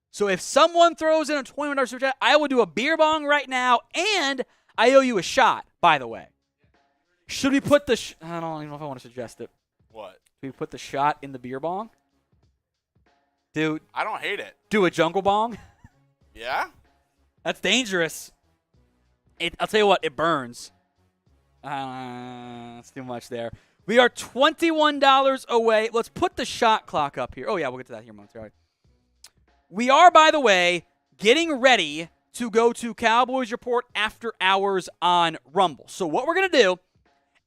So if someone throws in a $21 super chat, I will do a beer bong right now, and I owe you a shot, by the way. Should we put the I don't even know if I want to suggest it. What? Should we put the shot in the beer bong? Dude. I don't hate it. Do a jungle bong? Yeah? That's dangerous. I'll tell you what, it burns. It's too much there. We are $21 away. Let's put the shot clock up here. Oh, yeah, we'll get to that here momentarily. We are, by the way, getting ready to go to Cowboys Report after hours on Rumble. So what we're going to do,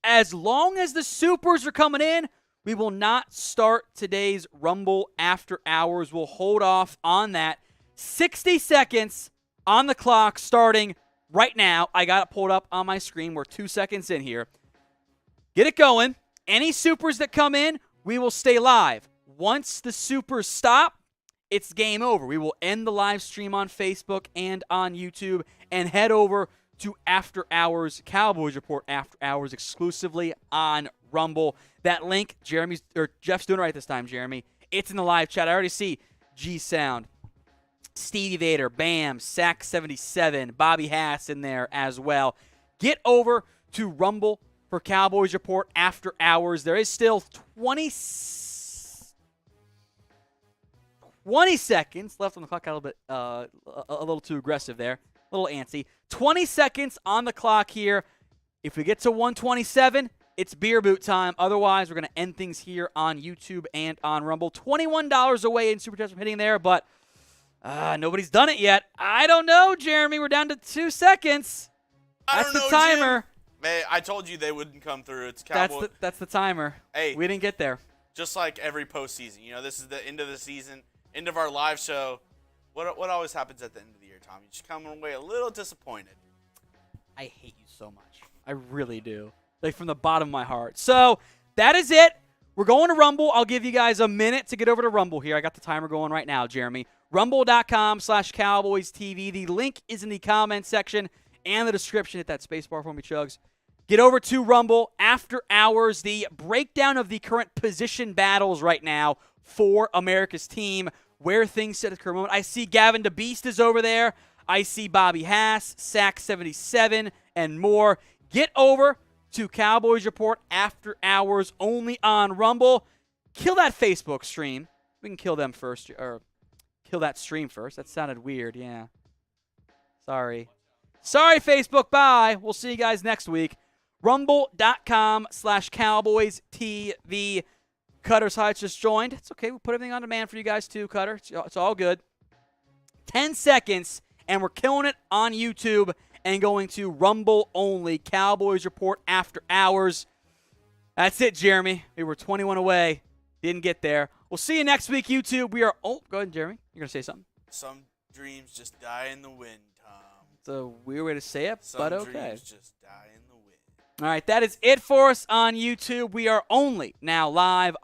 as long as the supers are coming in, we will not start today's Rumble after hours. We'll hold off on that. 60 seconds on the clock starting right now. I got it pulled up on my screen. We're 2 seconds in here. Get it going. Any supers that come in, we will stay live. Once the supers stop, it's game over. We will end the live stream on Facebook and on YouTube and head over to After Hours, Cowboys Report After Hours, exclusively on Rumble. That link, Jeff's doing it right this time, Jeremy. It's in the live chat. I already see G Sound, Stevie Vader, Bam, Sack77, Bobby Hass in there as well. Get over to Rumble for Cowboys Report After Hours. There is still 20 seconds left on the clock. Got a little too aggressive there. A little antsy. 20 seconds on the clock here. If we get to 127, it's beer boot time. Otherwise, we're going to end things here on YouTube and on Rumble. $21 away in Super Chats from hitting there, but nobody's done it yet. I don't know, Jeremy. We're down to 2 seconds. That's the timer. Jim. Man, I told you they wouldn't come through. It's Cowboys. That's the timer. Hey, we didn't get there. Just like every postseason. This is the end of the season, end of our live show. What always happens at the end of the year, Tom? You just come away a little disappointed. I hate you so much. I really do. Like, from the bottom of my heart. So, that is it. We're going to Rumble. I'll give you guys a minute to get over to Rumble here. I got the timer going right now, Jeremy. Rumble.com/Cowboys TV. The link is in the comment section and the description. Hit that space bar for me, Chugs. Get over to Rumble After Hours, the breakdown of the current position battles right now for America's team, where things sit at the current moment. I see Gavin DeBeast is over there. I see Bobby Hass, Sack77, and more. Get over to Cowboys Report After Hours only on Rumble. Kill that Facebook stream. We can kill them first, or kill that stream first. That sounded weird, yeah. Sorry, Facebook, bye. We'll see you guys next week. Rumble.com/Cowboys TV. Cutter's Heights just joined. It's okay. We'll put everything on demand for you guys too, Cutter. It's all good. 10 seconds, and we're killing it on YouTube and going to Rumble only. Cowboys Report After Hours. That's it, Jeremy. We were 21 away. Didn't get there. We'll see you next week, YouTube. We are... Oh, go ahead, Jeremy. You're going to say something? Some dreams just die in the wind, Tom. It's a weird way to say it, but okay. Some dreams just die in the wind. All right, that is it for us on YouTube. We are only now live